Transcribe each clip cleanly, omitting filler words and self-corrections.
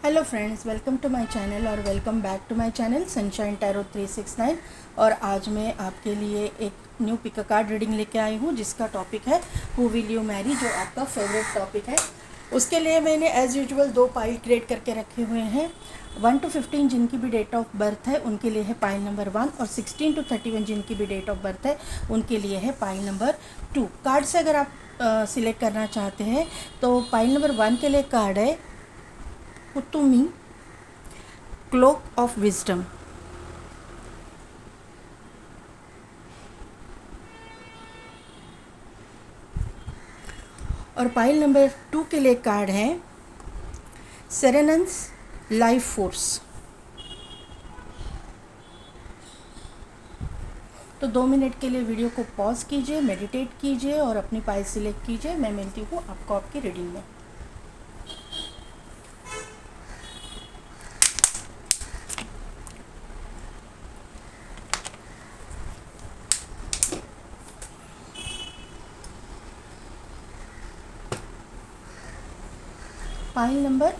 Hello friends, welcome to my channel और welcome back to my channel sunshine tarot 369। और आज मैं आपके लिए एक न्यू पिक कार्ड रीडिंग लेके आई हूँ जिसका टॉपिक है हु विल यू मैरी, जो आपका फेवरेट टॉपिक है। उसके लिए मैंने एज़ यूजुअल 2 पाइल क्रिएट करके रखे हुए हैं। 1 to 15 जिनकी भी डेट ऑफ बर्थ है उनके लिए है पाइल नंबर 1, और 16 to 31 जिनकी भी डेट ऑफ बर्थ है उनके लिए है पाइल नंबर 2। कार्ड से अगर आप सिलेक्ट करना चाहते हैं तो पाइल नंबर 1 के लिए कार्ड है कुतुमी क्लोक ऑफ विजडम। और पाइल नंबर 2 के लिए कार्ड है सेरेनन्स लाइफ फोर्स। तो 2 मिनट के लिए वीडियो को पॉज कीजिए, मेडिटेट कीजिए और अपनी पाइल सिलेक्ट कीजिए। मैं मिलती हूँ आपको आपकी रीडिंग में। पाइल नंबर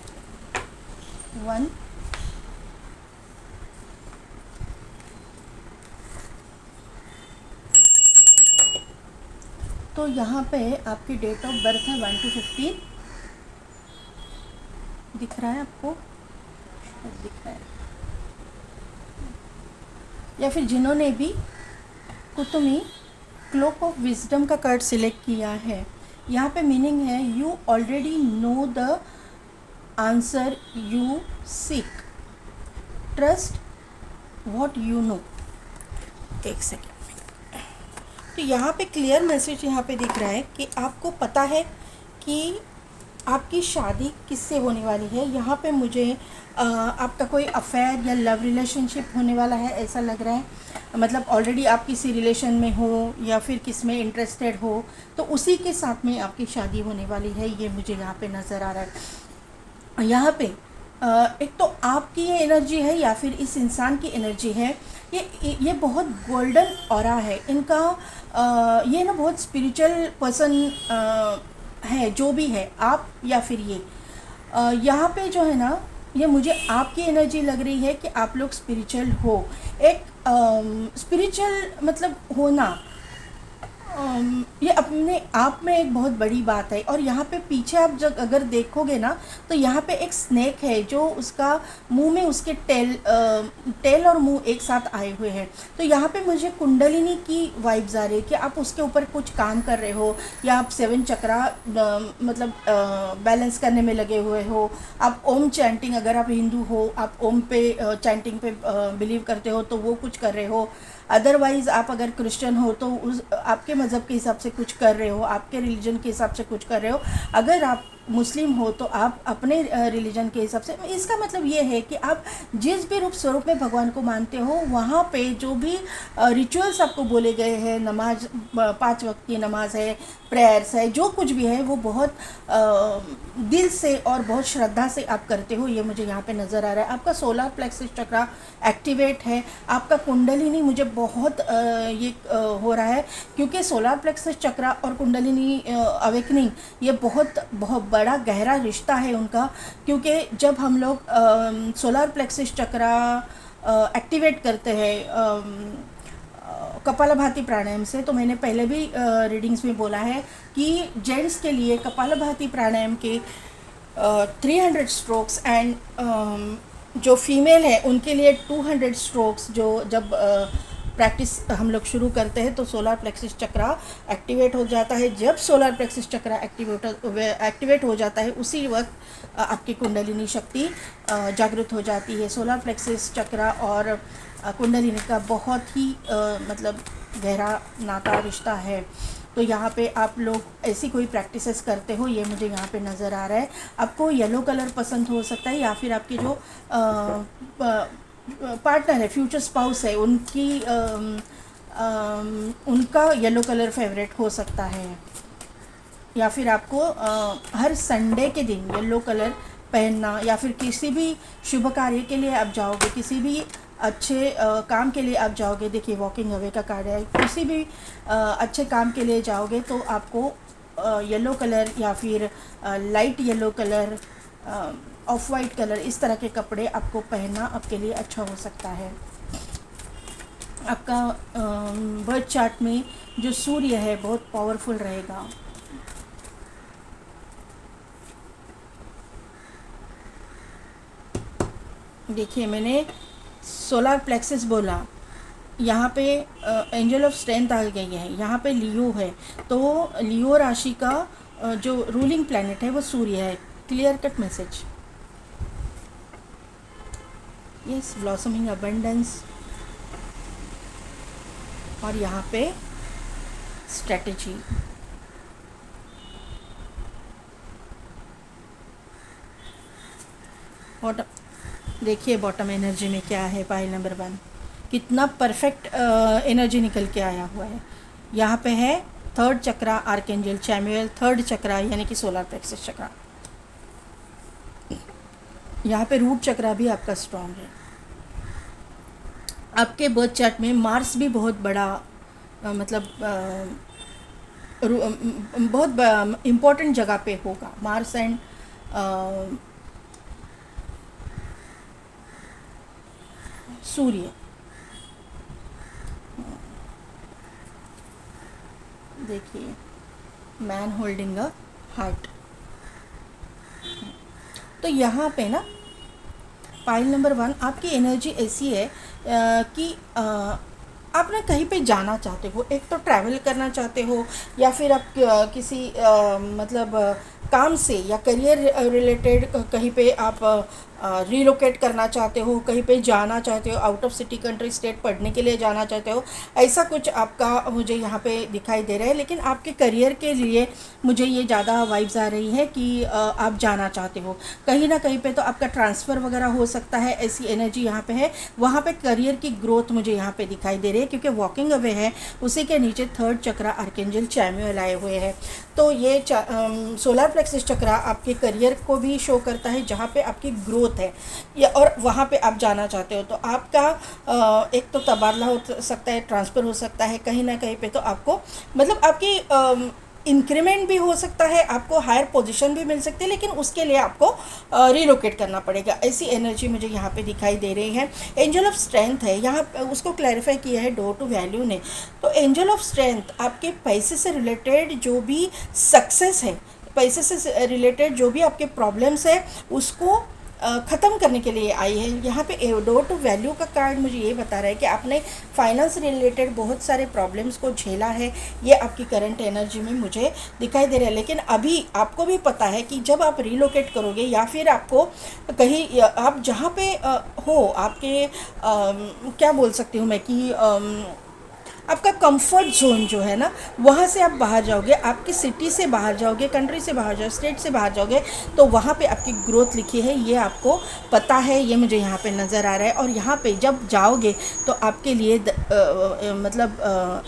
1, तो यहाँ पे आपकी डेट ऑफ बर्थ है 1 to 15। दिख रहा है आपको? दिख रहा है। या फिर जिन्होंने भी कुतुमी क्लोक ऑफ विजडम का कार्ड सिलेक्ट किया है, यहाँ पे मीनिंग है you already know the answer you seek, trust what you know. एक सेकेंड। तो यहाँ पे क्लियर मैसेज यहाँ पे दिख रहा है कि आपको पता है कि आपकी शादी किससे होने वाली है। यहाँ पे मुझे आपका कोई अफेयर या लव रिलेशनशिप होने वाला है ऐसा लग रहा है। मतलब ऑलरेडी आप किसी रिलेशन में हो या फिर किस में इंटरेस्टेड हो, तो उसी के साथ में आपकी शादी होने वाली है, ये मुझे यहाँ पे नज़र आ रहा है। यहाँ पे एक तो आपकी ये एनर्जी है या फिर इस इंसान की एनर्जी है। ये बहुत गोल्डन ऑरा है इनका। ये ना बहुत स्पिरिचुअल पर्सन है, जो भी है आप या फिर ये। यहाँ पे जो है ना, ये मुझे आपकी एनर्जी लग रही है कि आप लोग स्पिरिचुअल हो। एक स्पिरिचुअल मतलब होना, ये अपने आप में एक बहुत बड़ी बात है। और यहाँ पे पीछे आप जब अगर देखोगे ना, तो यहाँ पे एक स्नेक है जो उसका मुंह में उसके टेल और मुंह एक साथ आए हुए हैं। तो यहाँ पे मुझे कुंडलिनी की वाइब्स आ रही है कि आप उसके ऊपर कुछ काम कर रहे हो, या आप 7 चक्रा मतलब बैलेंस करने में लगे हुए हो। आप ओम चैंटिंग, अगर आप हिंदू हो, आप ओम पे चैंटिंग पे बिलीव करते हो तो वो कुछ कर रहे हो। अदरवाइज़ आप अगर क्रिश्चियन हो तो उस आपके मज़हब के हिसाब से कुछ कर रहे हो, आपके रिलीजन के हिसाब से कुछ कर रहे हो। अगर आप मुस्लिम हो तो आप अपने रिलीजन के हिसाब से। इसका मतलब ये है कि आप जिस भी रूप स्वरूप में भगवान को मानते हो, वहाँ पे जो भी रिचुअल्स आपको बोले गए हैं, नमाज 5 वक्त की नमाज है, प्रेयर्स है, जो कुछ भी है वो बहुत दिल से और बहुत श्रद्धा से आप करते हो, ये मुझे यहाँ पे नज़र आ रहा है। आपका सोलर प्लेक्सस चक्रा एक्टिवेट है। आपका कुंडलिनी मुझे बहुत ये हो रहा है, क्योंकि सोलर प्लेक्सस चक्रा और कुंडलिनी अवेकनिंग ये बहुत बहुत बड़ा गहरा रिश्ता है उनका। क्योंकि जब हम लोग सोलर प्लेक्सस चक्रा एक्टिवेट करते हैं कपालभाति प्राणायाम से, तो मैंने पहले भी रीडिंग्स में बोला है कि जेंट्स के लिए कपालभाति प्राणायाम के 300 स्ट्रोक्स एंड जो फीमेल है उनके लिए 200 स्ट्रोक्स। जो जब प्रैक्टिस हम लोग शुरू करते हैं तो सोलर प्लेक्सस चक्रा एक्टिवेट हो जाता है। जब सोलर प्लेक्सस चक्रा एक्टिवेट हो जाता है, उसी वक्त आपकी कुंडलिनी शक्ति जागृत हो जाती है। सोलर प्लेक्सस चक्रा और कुंडलिनी का बहुत ही मतलब गहरा नाता रिश्ता है। तो यहाँ पे आप लोग ऐसी कोई प्रैक्टिसेस करते हो, ये मुझे यहाँ पे नज़र आ रहा है। आपको येलो कलर पसंद हो सकता है, या फिर आपके जो पार्टनर है, फ्यूचर स्पाउस है, उनका येलो कलर फेवरेट हो सकता है। या फिर आपको हर संडे के दिन येलो कलर पहनना, या फिर किसी भी शुभ कार्य के लिए आप जाओगे, किसी भी अच्छे काम के लिए आप जाओगे। देखिए वॉकिंग अवे का कार्ड है। किसी भी अच्छे काम के लिए जाओगे तो आपको येलो कलर या फिर light yellow colour of white colour, इस तरह के कपड़े आपको पहनना आपके लिए अच्छा हो सकता है। आपका बर्थ चार्ट में जो सूर्य है बहुत पावरफुल रहेगा। देखिए मैंने सोलर प्लेक्सस बोला, यहाँ पे एंजल ऑफ स्ट्रेंथ आ गई है, यहाँ पे लियो है, तो लियो राशि का जो रूलिंग प्लैनेट है वो सूर्य है। Clear cut message. Yes, blossoming abundance, और यहाँ पे स्ट्रेटजी। बॉटम देखिए, बॉटम एनर्जी में क्या है पाइल नंबर 1, कितना परफेक्ट एनर्जी निकल के आया हुआ है। यहाँ पे है थर्ड चक्रा आर्कएंजल चैमुएल, थर्ड चक्रा यानी कि सोलर प्लेक्सस चक्रा। यहाँ पे रूट चक्रा भी आपका स्ट्रॉन्ग है। आपके बर्थ चार्ट में मार्स भी बहुत बड़ा बहुत इम्पोर्टेंट जगह पे होगा। मार्स एंड सूर्य। देखिए, मैन होल्डिंग अ हार्ट। तो यहाँ पे ना पाइल नंबर 1 आपकी एनर्जी ऐसी है कि आप ना कहीं पे जाना चाहते हो, एक तो ट्रैवल करना चाहते हो, या फिर आप किसी काम से या करियर रिलेटेड कहीं पे आप रिलोकेट करना चाहते हो, कहीं पे जाना चाहते हो, out of city country state पढ़ने के लिए जाना चाहते हो, ऐसा कुछ आपका मुझे यहाँ पे दिखाई दे रहा है। लेकिन आपके करियर के लिए मुझे ये ज़्यादा वाइब्स आ रही है कि आप जाना चाहते हो कहीं ना कहीं पे, तो आपका ट्रांसफ़र वगैरह हो सकता है, ऐसी एनर्जी यहाँ पे है। वहाँ पे करियर की ग्रोथ मुझे यहाँ पे दिखाई दे रही है, क्योंकि वॉकिंग अवे है, उसी के नीचे थर्ड चक्रा आर्कएंजल चैमुएल आए हुए हैं। तो ये सोलर प्लेक्सस चक्रा आपके करियर को भी शो करता है, जहाँ पे आपकी ग्रोथ है, या और वहाँ पे आप जाना चाहते हो। तो आपका एक तो तबादला हो सकता है, ट्रांसफ़र हो सकता है कहीं ना कहीं पे, तो आपको आपकी इंक्रीमेंट भी हो सकता है, आपको हायर पोजीशन भी मिल सकती है, लेकिन उसके लिए आपको रिलोकेट करना पड़ेगा। ऐसी एनर्जी मुझे यहाँ पे दिखाई दे रही है। एंजल ऑफ स्ट्रेंथ है यहाँ, उसको क्लैरिफाई किया है डोर टू वैल्यू ने। तो एंजल ऑफ स्ट्रेंथ आपके पैसे से रिलेटेड जो भी सक्सेस है, पैसे से रिलेटेड जो भी आपके प्रॉब्लम्स है, उसको ख़त्म करने के लिए आई है। यहाँ पे डोर टू वैल्यू का कार्ड मुझे ये बता रहा है कि आपने फाइनेंस रिलेटेड बहुत सारे प्रॉब्लम्स को झेला है, ये आपकी करंट एनर्जी में मुझे दिखाई दे रहा है। लेकिन अभी आपको भी पता है कि जब आप रिलोकेट करोगे, या फिर आपको कहीं आप जहाँ पे हो, आपके क्या बोल सकती हूँ मैं कि आपका कंफर्ट जोन जो है ना, वहाँ से आप बाहर जाओगे, आपकी सिटी से बाहर जाओगे, कंट्री से बाहर जाओगे, स्टेट से बाहर जाओगे, तो वहाँ पे आपकी ग्रोथ लिखी है, ये आपको पता है, ये मुझे यहाँ पे नज़र आ रहा है। और यहाँ पे जब जाओगे तो आपके लिए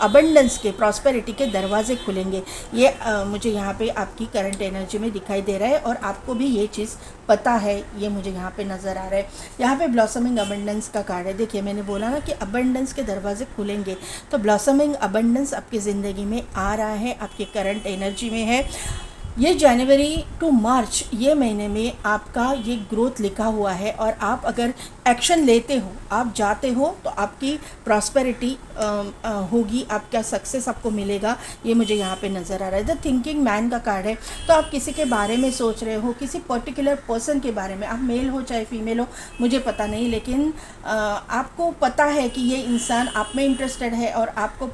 अबंडेंस के, प्रॉस्पेरिटी के दरवाजे खुलेंगे, ये मुझे यहाँ पे आपकी करंट एनर्जी में दिखाई दे रहा है, और आपको भी ये चीज़ पता है, ये मुझे यहाँ पे नज़र आ रहा है। यहाँ पे ब्लॉसमिंग अबंडेंस का कार्ड है। देखिए, मैंने बोला ना कि अबंडेंस के दरवाजे खुलेंगे, तो ब्लॉसमिंग अबंडेंस आपकी ज़िंदगी में आ रहा है, आपके करंट एनर्जी में है। ये जनवरी टू मार्च, ये महीने में आपका ये ग्रोथ लिखा हुआ है, और आप अगर एक्शन लेते हो, आप जाते हो, तो आपकी प्रॉस्पेरिटी होगी, आपका सक्सेस आपको मिलेगा, ये मुझे यहाँ पे नज़र आ रहा है। द थिंकिंग मैन का कार्ड है, तो आप किसी के बारे में सोच रहे हो, किसी पर्टिकुलर पर्सन के बारे में, आप मेल हो चाहे फीमेल हो, मुझे पता नहीं, लेकिन आपको पता है कि ये इंसान आप में इंटरेस्टेड है, और आपको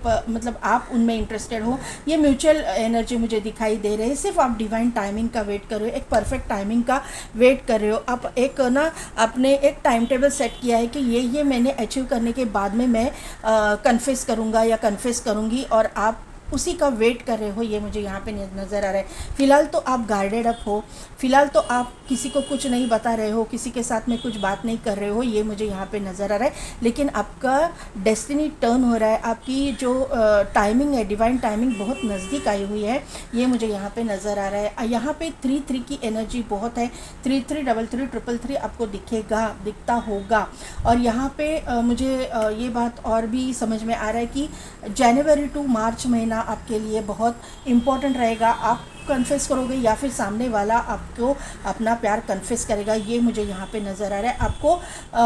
आप उनमें इंटरेस्टेड हो। ये म्यूचुअल एनर्जी मुझे दिखाई दे रही है। सिर्फ आप डिवाइन टाइमिंग का वेट कर रहे हो, एक परफेक्ट टाइमिंग का वेट कर रहे हो। आप एक ना आपने एक टाइम टेबल सेट किया है कि ये मैंने अचीव करने के बाद में मैं कन्फेस करूँगा या कन्फेस करूँगी, और आप उसी का वेट कर रहे हो, ये मुझे यहाँ पे नज़र आ रहा है। फ़िलहाल तो आप गार्डेड अप हो, फ़िलहाल तो आप किसी को कुछ नहीं बता रहे हो, किसी के साथ में कुछ बात नहीं कर रहे हो, ये मुझे यहाँ पे नज़र आ रहा है। लेकिन आपका डेस्टिनी टर्न हो रहा है, आपकी जो टाइमिंग है, डिवाइन टाइमिंग बहुत नज़दीक आई हुई है, ये मुझे यहाँ पे नज़र आ रहा है। यहाँ पे 3-3 की एनर्जी बहुत है, 333333 आपको दिखता होगा। और यहाँ पे मुझे ये बात और भी समझ में आ रहा है कि जनवरी टू मार्च महीना आपके लिए बहुत इम्पॉर्टेंट रहेगा। आप कन्फेस करोगे या फिर सामने वाला आपको अपना प्यार कन्फेस करेगा, ये मुझे यहाँ पे नज़र आ रहा है। आपको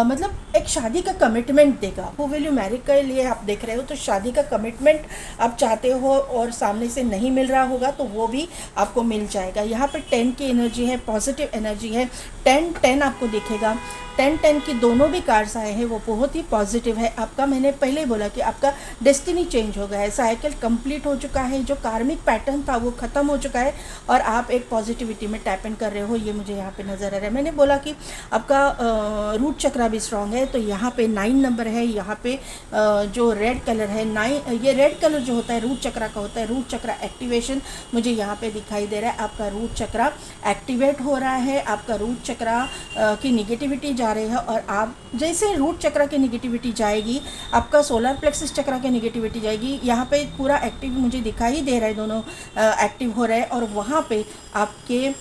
मतलब एक शादी का कमिटमेंट देगा। हु विल यू मैरी के लिए आप देख रहे हो, तो शादी का कमिटमेंट आप चाहते हो और सामने से नहीं मिल रहा होगा तो वो भी आपको मिल जाएगा। यहाँ पे 10 की एनर्जी है, पॉजिटिव एनर्जी है। 10 आपको दिखेगा। 10 की दोनों भी कार्ड्स आए हैं वो बहुत ही पॉजिटिव है। आपका, मैंने पहले ही बोला कि आपका डेस्टिनी चेंज हो गया है, साइकिल कंप्लीट हो चुका है, जो कार्मिक पैटर्न था वो ख़त्म हो चुका है और आप एक पॉजिटिविटी में टैप इन कर रहे हो, ये मुझे यहाँ पे नज़र आ रहा है। मैंने बोला कि आपका रूट चक्रा भी स्ट्रॉन्ग है, तो यहाँ पे 9 नंबर है। यहाँ पे जो रेड कलर है 9, ये रेड कलर जो होता है रूट चक्रा का होता है। रूट चक्रा एक्टिवेशन मुझे यहाँ पे दिखाई दे रहा है। आपका रूट चक्रा एक्टिवेट हो रहा है, आपका रूट चक्रा की निगेटिविटी जा रही है और आप जैसे रूट चक्र की नेगेटिविटी जाएगी, आपका सोलर प्लेक्सस चक्र की नेगेटिविटी जाएगी। यहाँ पे पूरा एक्टिव मुझे दिखाई दे रहा है, दोनों एक्टिव हो रहे हैं और वहाँ पे आपके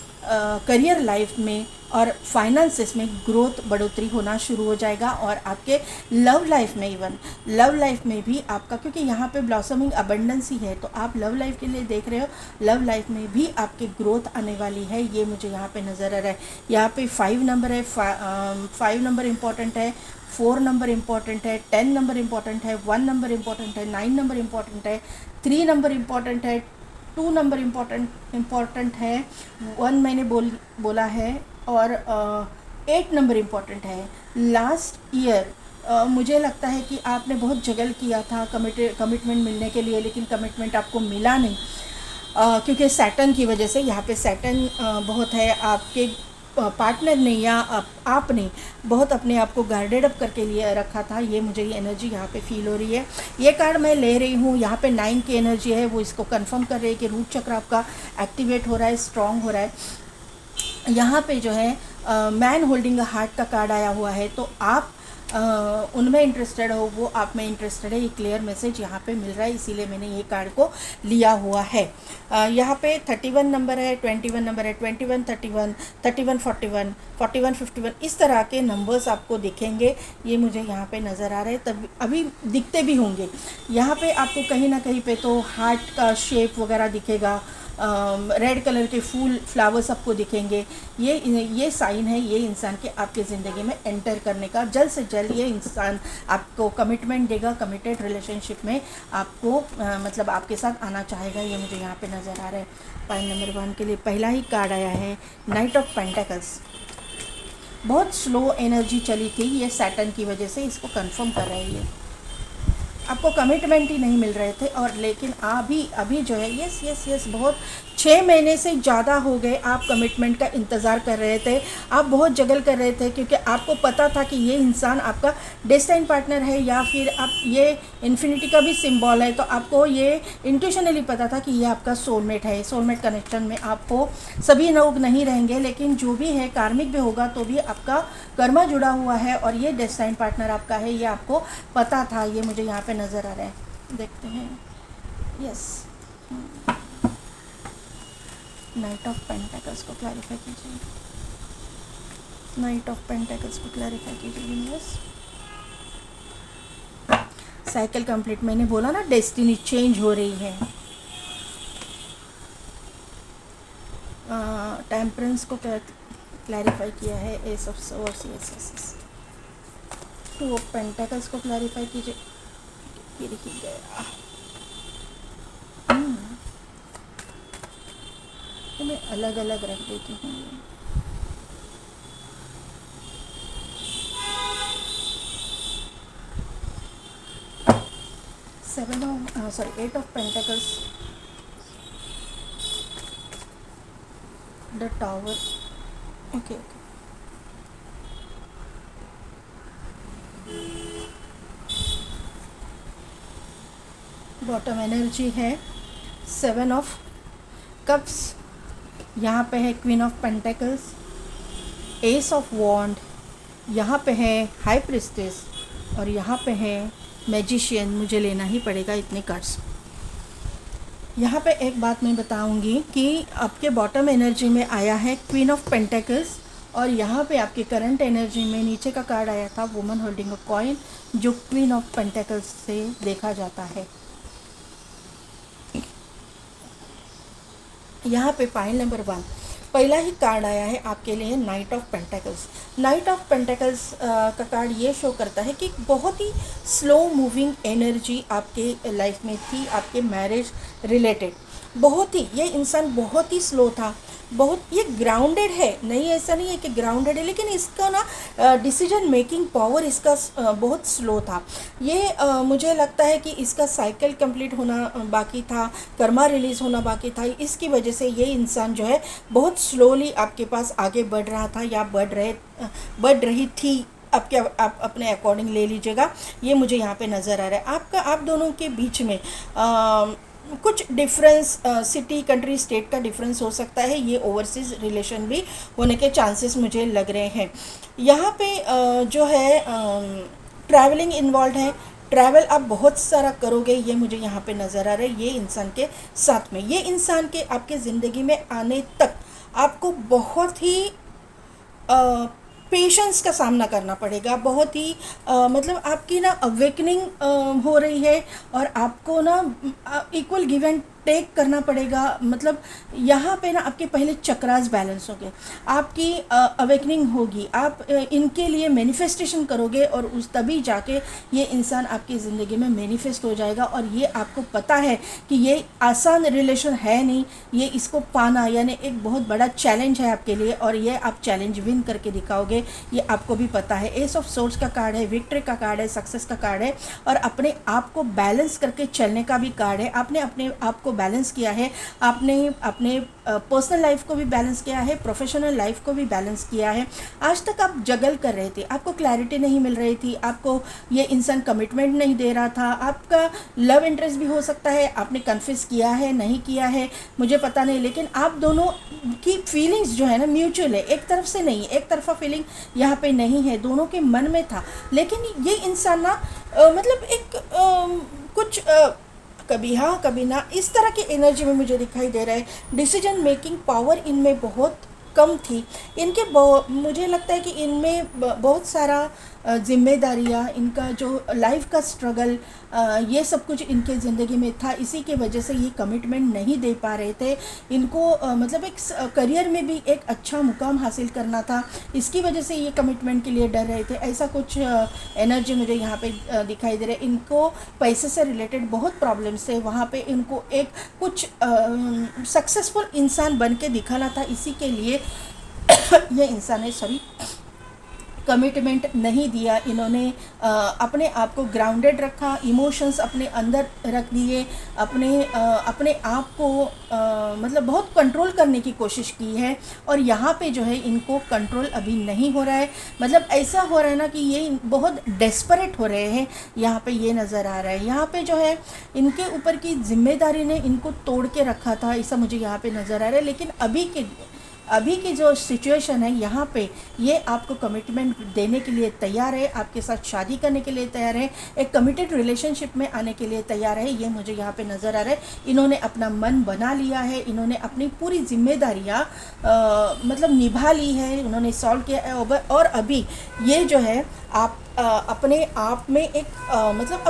करियर लाइफ में और फाइनेंसेस में ग्रोथ, बढ़ोतरी होना शुरू हो जाएगा। और आपके लव लाइफ में, इवन लव लाइफ में भी आपका, क्योंकि यहाँ पे ब्लॉसमिंग अबंडेंस ही है, तो आप लव लाइफ के लिए देख रहे हो, लव लाइफ में भी आपकी ग्रोथ आने वाली है, ये मुझे यहाँ पे नज़र आ रहा है। यहाँ पे 5 नंबर है, 5 नंबर इम्पॉर्टेंट है, 4 नंबर इम्पॉर्टेंट है, 10 नंबर इम्पॉर्टेंट है, 1 नंबर इम्पॉर्टेंट है, 9 नंबर इम्पॉर्टेंट है, 3 नंबर इम्पॉर्टेंट है, 2 नंबर इम्पॉर्टेंट है, 1 मैंने बोला है और 8 नंबर इम्पॉर्टेंट है। लास्ट ईयर मुझे लगता है कि आपने बहुत जगल किया था कमिटमेंट मिलने के लिए, लेकिन कमिटमेंट आपको मिला नहीं क्योंकि सैटर्न की वजह से। यहाँ पे सैटर्न बहुत है, आपके पार्टनर ने या आपने बहुत अपने आप को गार्डेड अप करके लिए रखा था, ये मुझे ये एनर्जी यहाँ पे फील हो रही है। ये कार्ड मैं ले रही हूँ, यहाँ पे 9 की एनर्जी है, वो इसको कंफर्म कर रही है कि रूट चक्र आपका एक्टिवेट हो रहा है, स्ट्रॉन्ग हो रहा है। यहाँ पे जो है मैन होल्डिंग अ हार्ट का कार्ड आया हुआ है, तो आप उनमें इंटरेस्टेड हो, वो आप में इंटरेस्टेड है, ये क्लियर मैसेज यहाँ पे मिल रहा है, इसीलिए मैंने ये कार्ड को लिया हुआ है। यहाँ पे 31 नंबर है, 21 नंबर है, 21 31, 31 41, 41 51, इस तरह के नंबर्स आपको दिखेंगे, ये मुझे यहाँ पे नज़र आ रहे हैं। तब अभी दिखते भी होंगे। यहाँ पे आपको कहीं ना कहीं पे तो हार्ट का शेप वगैरह दिखेगा, रेड कलर के फूल फ्लावर्स आपको दिखेंगे। ये साइन है ये इंसान के आपके ज़िंदगी में एंटर करने का। जल्द से जल्द ये इंसान आपको कमिटमेंट देगा, कमिटेड रिलेशनशिप में आपको मतलब आपके साथ आना चाहेगा, ये मुझे यहाँ पे नज़र आ रहा है। पॉइंट नंबर 1 के लिए पहला ही कार्ड आया है नाइट ऑफ पेंटेकल्स। बहुत स्लो एनर्जी चली थी, ये सैटर्न की वजह से इसको कंफर्म कर रहे हैं। ये आपको कमिटमेंट ही नहीं मिल रहे थे, और लेकिन अभी जो है यस बहुत 6 महीने से ज़्यादा हो गए आप कमिटमेंट का इंतज़ार कर रहे थे, आप बहुत जगल कर रहे थे, क्योंकि आपको पता था कि ये इंसान आपका डेस्टाइन पार्टनर है या फिर आप ये इन्फिनिटी का भी सिंबल है, तो आपको ये इंट्यूशनली पता था कि ये आपका सोलमेट है। सोलमेट कनेक्शन में आपको सभी लोग नहीं रहेंगे, लेकिन जो भी है कार्मिक भी होगा तो भी आपका कर्मा जुड़ा हुआ है और ये डेस्टाइन पार्टनर आपका है, ये आपको पता था, ये मुझे यहाँ पे नज़र आ रहा है। देखते हैं, यस नाइट ऑफ पेंटेकल्स को क्लैरिफाई कीजिए, नाइट ऑफ पेंटेकल्स को क्लैरिफाई कीजिए यूनिवर्स। साइकिल कंप्लीट, मैंने बोला ना डेस्टिनी चेंज हो रही है। टेम्परेंस को क्लैरिफाई किया है, S of source, yes. 2 of pentacles को क्लैरिफाई कीजिए, ये देखिए गया। तो मैं अलग अलग रख देती हूँ। 8 of pentacles, the tower, okay. Bottom energy है 7 ऑफ कप्स, यहाँ पे है queen of pentacles, ace of wand, यहाँ पे है हाई प्रिस्टेस और यहाँ पे है मैजिशियन। मुझे लेना ही पड़ेगा इतने कार्ड्स। यहाँ पे एक बात मैं बताऊंगी कि आपके बॉटम एनर्जी में आया है क्वीन ऑफ पेंटेकल्स, और यहाँ पे आपके करंट एनर्जी में नीचे का कार्ड आया था वुमन होल्डिंग अ कॉइन, जो क्वीन ऑफ पेंटेकल्स से देखा जाता है। यहाँ पे पाइल नंबर 1 पहला ही कार्ड आया है आपके लिए, night of pentacles. Night of pentacles का कार्ड ये शो करता है कि बहुत ही स्लो मूविंग एनर्जी आपके लाइफ में थी, आपके मैरिज रिलेटेड। बहुत ही, ये इंसान बहुत ही स्लो था, बहुत, ये ग्राउंडेड है, नहीं ऐसा नहीं है कि ग्राउंडेड है, लेकिन इसका ना डिसीजन मेकिंग पावर इसका बहुत स्लो था। ये मुझे लगता है कि इसका साइकिल कंप्लीट होना बाकी था, कर्मा रिलीज़ होना बाकी था। इसकी वजह से ये इंसान जो है बहुत स्लोली आपके पास आगे बढ़ रहा था या बढ़ रही थी। आप अपने अकॉर्डिंग ले लीजिएगा, ये मुझे यहाँ पे नज़र आ रहा है। आप दोनों के बीच में कुछ डिफरेंस, सिटी, कंट्री, स्टेट का डिफरेंस हो सकता है। ये ओवरसीज़ रिलेशन भी होने के चांसेस मुझे लग रहे हैं। यहाँ पे जो है ट्रैवलिंग इन्वॉल्व है। ट्रैवल आप बहुत सारा करोगे, ये मुझे यहाँ पे नज़र आ रहा है। ये इंसान के साथ में, ये इंसान के आपके ज़िंदगी में आने तक आपको बहुत ही पेशेंस का सामना करना पड़ेगा। बहुत ही मतलब आपकी ना अवेकनिंग हो रही है और आपको ना इक्वल गिव एंड टेक करना पड़ेगा। मतलब यहाँ पे ना आपके पहले चक्रास बैलेंस हो गए, आपकी अवेकनिंग होगी, आप इनके लिए मैनिफेस्टेशन करोगे और उस तभी जाके ये इंसान आपकी ज़िंदगी में मैनिफेस्ट हो जाएगा। और ये आपको पता है कि ये आसान रिलेशन है नहीं, ये इसको पाना यानी एक बहुत बड़ा चैलेंज है आपके लिए, और ये आप चैलेंज विन करके दिखाओगे, ये आपको भी पता है। एस ऑफ सोर्ड्स का कार्ड है, विक्ट्री का कार्ड है, सक्सेस का कार्ड है, और अपने आप को बैलेंस करके चलने का भी कार्ड है। आपने अपने आप को बैलेंस किया है, आपने अपने पर्सनल लाइफ को भी बैलेंस किया है, प्रोफेशनल लाइफ को भी बैलेंस किया है। आज तक आप जगल कर रहे थे, आपको क्लैरिटी नहीं मिल रही थी, आपको ये इंसान कमिटमेंट नहीं दे रहा था। आपका लव इंटरेस्ट भी हो सकता है, आपने कन्फेस किया है, नहीं किया है, मुझे पता नहीं, लेकिन आप दोनों की फीलिंग्स जो है ना म्यूचुअल है, एक तरफ से नहीं, एक तरफा फीलिंग यहाँ पे नहीं है, दोनों के मन में था। लेकिन ये इंसान ना मतलब एक कुछ कभी हाँ कभी ना, इस तरह की एनर्जी में मुझे दिखाई दे रहा है। डिसीजन मेकिंग पावर इनमें बहुत कम थी। मुझे लगता है कि इनमें बहुत सारा जिम्मेदारियाँ, इनका जो लाइफ का स्ट्रगल, ये सब कुछ इनके ज़िंदगी में था। इसी के वजह से ये कमिटमेंट नहीं दे पा रहे थे। इनको मतलब एक करियर में भी एक अच्छा मुकाम हासिल करना था, इसकी वजह से ये कमिटमेंट के लिए डर रहे थे। ऐसा कुछ एनर्जी मुझे यहाँ पे दिखाई दे रहा है। इनको पैसे से रिलेटेड बहुत प्रॉब्लम्स थे, वहाँ पे इनको एक कुछ सक्सेसफुल इंसान बन के दिखाना था, इसी के लिए ये इंसान है कमिटमेंट नहीं दिया। इन्होंने अपने आप को ग्राउंडेड रखा, इमोशंस अपने अंदर रख दिए, अपने आप को मतलब बहुत कंट्रोल करने की कोशिश की है। और यहाँ पे जो है इनको कंट्रोल अभी नहीं हो रहा है। मतलब ऐसा हो रहा है ना कि ये बहुत डेस्परेट हो रहे हैं, यहाँ पे ये नज़र आ रहा है। यहाँ पे जो है इनके ऊपर की जिम्मेदारी ने इनको तोड़ के रखा था, ऐसा मुझे यहाँ पे नज़र आ रहा है। लेकिन अभी की जो सिचुएशन है, यहाँ पे ये आपको कमिटमेंट देने के लिए तैयार है, आपके साथ शादी करने के लिए तैयार है, एक कमिटेड रिलेशनशिप में आने के लिए तैयार है, ये मुझे यहाँ पे नज़र आ रहा है। इन्होंने अपना मन बना लिया है, इन्होंने अपनी पूरी जिम्मेदारियाँ मतलब निभा ली है, उन्होंने सॉल्व किया है। और अभी ये जो है आप अपने आप में एक मतलब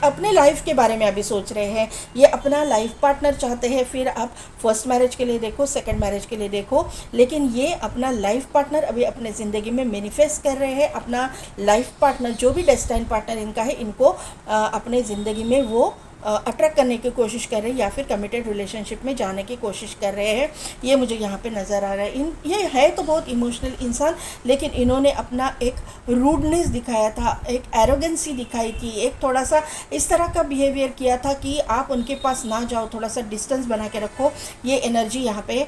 अपने लाइफ के बारे में अभी सोच रहे हैं। ये अपना लाइफ पार्टनर चाहते हैं, फिर आप फर्स्ट मैरिज के लिए देखो, सेकंड मैरिज के लिए देखो, लेकिन ये अपना लाइफ पार्टनर अभी अपने ज़िंदगी में मैनिफेस्ट कर रहे हैं। अपना लाइफ पार्टनर, जो भी डेस्टाइन पार्टनर इनका है, इनको अपने ज़िंदगी में वो अट्रैक्ट करने की कोशिश कर रहे हैं या फिर कमिटेड रिलेशनशिप में जाने की कोशिश कर रहे हैं, ये मुझे यहाँ पे नज़र आ रहा है। ये है तो बहुत इमोशनल इंसान, लेकिन इन्होंने अपना एक रूडनेस दिखाया था, एक एरोगेंसी दिखाई थी, एक थोड़ा सा इस तरह का बिहेवियर किया था कि आप उनके पास ना जाओ, थोड़ा सा डिस्टेंस बना के रखो। ये एनर्जी यहाँ पे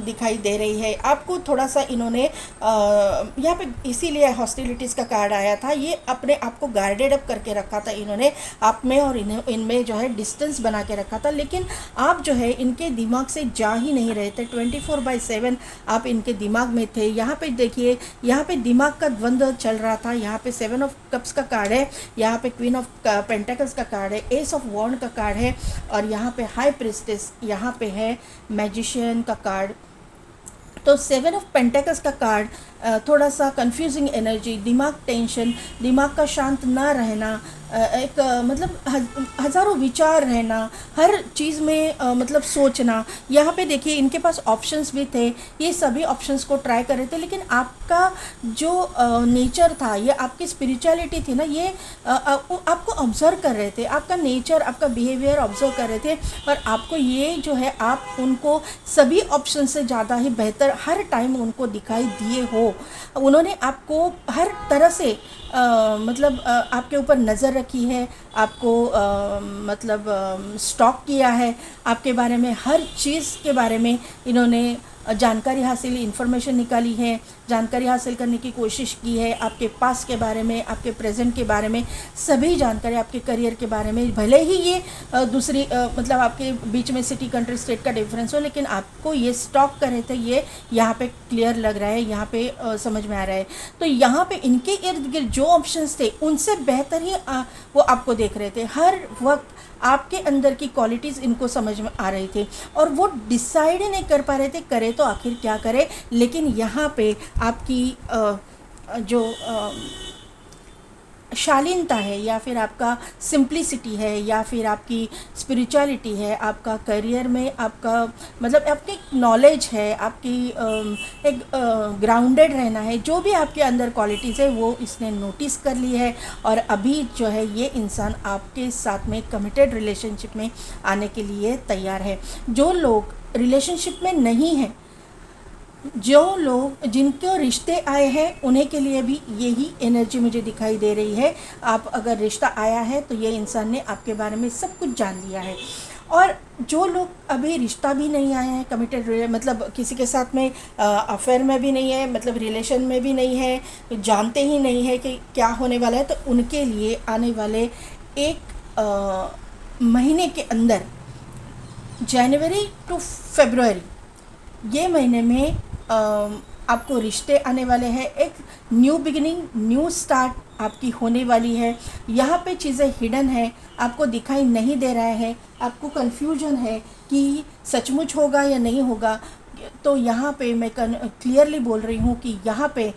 दिखाई दे रही है आपको। थोड़ा सा इन्होंने यहाँ पे, इसीलिए हॉस्टिलिटीज़ का कार्ड आया था। ये अपने आप को गार्डेड अप करके रखा था इन्होंने, आप में और इनमें जो है डिस्टेंस बना के रखा था। लेकिन आप जो है इनके दिमाग से जा ही नहीं रहे थे, 24/7 आप इनके दिमाग में थे। यहाँ पे देखिए, यहाँ पे दिमाग का द्वंद्व चल रहा था। यहाँ पे 7 ऑफ कप्स का कार्ड है, यहाँ पे क्वीन ऑफ पेंटेकल्स का कार्ड है, एस ऑफ वॉन्ड का कार्ड है, और यहाँ पे हाई प्रिस्टेस, यहाँ पे है मैजिशियन का कार्ड। तो 7 ऑफ पेंटेकल्स का कार्ड थोड़ा सा कंफ्यूजिंग एनर्जी, दिमाग टेंशन, दिमाग का शांत ना रहना, एक मतलब हज़ारों विचार रहना, हर चीज़ में मतलब सोचना। यहाँ पे देखिए इनके पास ऑप्शंस भी थे, ये सभी ऑप्शंस को ट्राई कर रहे थे, लेकिन आपका जो नेचर था, ये आपकी स्पिरिचुअलिटी थी ना, ये आपको ऑब्ज़र्व कर रहे थे, आपका नेचर, आपका बिहेवियर ऑब्ज़र्व कर रहे थे, और आपको ये जो है, आप उनको सभी ऑप्शन से ज़्यादा ही बेहतर हर टाइम उनको दिखाई दिए हो। उन्होंने आपको हर तरह से मतलब आपके ऊपर नज़र रखी है, आपको मतलब स्टॉक किया है, आपके बारे में हर चीज़ के बारे में इन्होंने जानकारी हासिल, इन्फॉर्मेशन निकाली है, जानकारी हासिल करने की कोशिश की है, आपके पास्ट के बारे में, आपके प्रेजेंट के बारे में, सभी जानकारी, आपके करियर के बारे में। भले ही ये दूसरी मतलब आपके बीच में सिटी, कंट्री, स्टेट का डिफरेंस हो, लेकिन आपको ये स्टॉक कर रहे थे, ये यहाँ पे क्लियर लग रहा है, यहाँ पे समझ में आ रहा है। तो यहाँ पे इनके इर्द गिर्द जो ऑप्शंस थे, उनसे बेहतर ही वो आपको देख रहे थे। हर वक्त आपके अंदर की क्वालिटीज़ इनको समझ में आ रही थी, और वो डिसाइड ही नहीं कर पा रहे थे करे तो आखिर क्या करे। लेकिन यहाँ पे आपकी जो शालीनता है, या फिर आपका सिंप्लिसिटी है, या फिर आपकी स्पिरिचुअलिटी है, आपका करियर में आपका मतलब आपकी नॉलेज है, आपकी एक ग्राउंडेड रहना है, जो भी आपके अंदर क्वालिटीज़ है वो इसने नोटिस कर ली है। और अभी जो है ये इंसान आपके साथ में कमिटेड रिलेशनशिप में आने के लिए तैयार है। जो लोग रिलेशनशिप में नहीं हैं, जो लोग जिनके रिश्ते आए हैं, उन्हें के लिए भी यही एनर्जी मुझे दिखाई दे रही है। आप अगर रिश्ता आया है तो ये इंसान ने आपके बारे में सब कुछ जान लिया है। और जो लोग अभी रिश्ता भी नहीं आए हैं, कमिटेड मतलब किसी के साथ में अफेयर में भी नहीं है, मतलब रिलेशन में भी नहीं है, जानते ही नहीं है कि क्या होने वाला है, तो उनके लिए आने वाले एक महीने के अंदर, जनवरी टू फरवरी, ये महीने में आपको रिश्ते आने वाले हैं। एक न्यू बिगिनिंग, न्यू स्टार्ट आपकी होने वाली है। यहाँ पे चीज़ें हिडन है, आपको दिखाई नहीं दे रहा है, आपको कन्फ्यूजन है कि सचमुच होगा या नहीं होगा। तो यहाँ पे मैं क्लियरली बोल रही हूँ कि यहाँ पे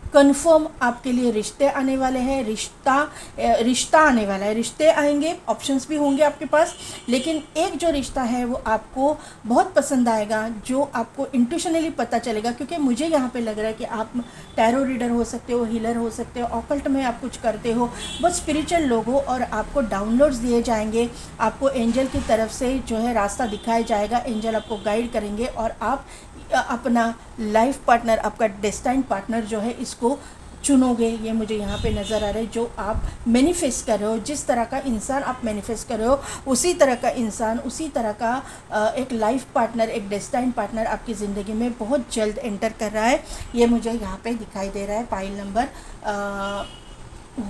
कन्फर्म आपके लिए रिश्ते आने वाले हैं, रिश्ता आने वाला है, रिश्ते आएंगे, ऑप्शंस भी होंगे आपके पास, लेकिन एक जो रिश्ता है वो आपको बहुत पसंद आएगा, जो आपको इंट्यूशनली पता चलेगा। क्योंकि मुझे यहाँ पे लग रहा है कि आप टैरो रीडर हो सकते हो, हीलर हो सकते हो, ऑकल्ट में आप कुछ करते हो, बहुत स्पिरिचुअल लोग हो, और आपको डाउनलोड्स दिए जाएंगे, आपको एंजल की तरफ से जो है रास्ता दिखाया जाएगा, एंजल आपको गाइड करेंगे, और आप अपना लाइफ पार्टनर, आपका डेस्टाइन्ड पार्टनर जो है, इसको चुनोगे। ये मुझे यहाँ पे नज़र आ रहा है। जो आप मैनिफेस्ट कर रहे हो, जिस तरह का इंसान आप मैनिफेस्ट कर रहे हो, उसी तरह का इंसान, उसी तरह का एक लाइफ पार्टनर, एक डेस्टाइन्ड पार्टनर आपकी ज़िंदगी में बहुत जल्द एंटर कर रहा है। ये मुझे यहाँ पे दिखाई दे रहा है। पाइल नंबर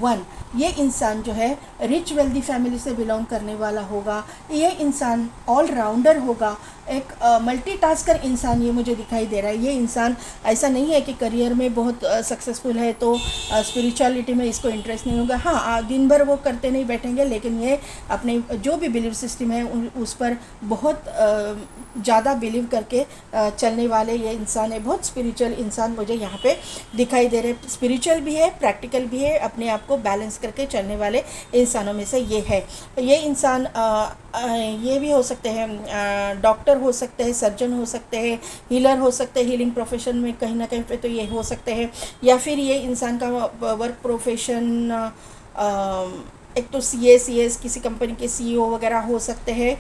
1, ये इंसान जो है रिच वेल्दी फैमिली से बिलोंग करने वाला होगा। ये इंसान ऑलराउंडर होगा, एक मल्टीटास्कर इंसान ये मुझे दिखाई दे रहा है। ये इंसान ऐसा नहीं है कि करियर में बहुत सक्सेसफुल है तो स्पिरिचुअलिटी में इसको इंटरेस्ट नहीं होगा। हाँ, दिन भर वो करते नहीं बैठेंगे, लेकिन ये अपने जो भी बिलीव सिस्टम है उस पर बहुत ज़्यादा बिलीव करके चलने वाले ये इंसान है। बहुत स्पिरिचुअल इंसान मुझे यहाँ पे दिखाई दे रहे। स्पिरिचुअल भी है, प्रैक्टिकल भी है, अपने आप को बैलेंस करके चलने वाले इंसानों में से ये है। ये इंसान ये भी हो सकते हैं, डॉक्टर हो सकते हैं, सर्जन हो सकते हैं, हीलर हो सकते हैं, हीलिंग प्रोफेशन में कहीं ना कहीं पे तो ये हो सकते हैं। या फिर ये इंसान का वर्क प्रोफेशन एक तो CS किसी कंपनी के CEO वगैरह हो सकते हैं,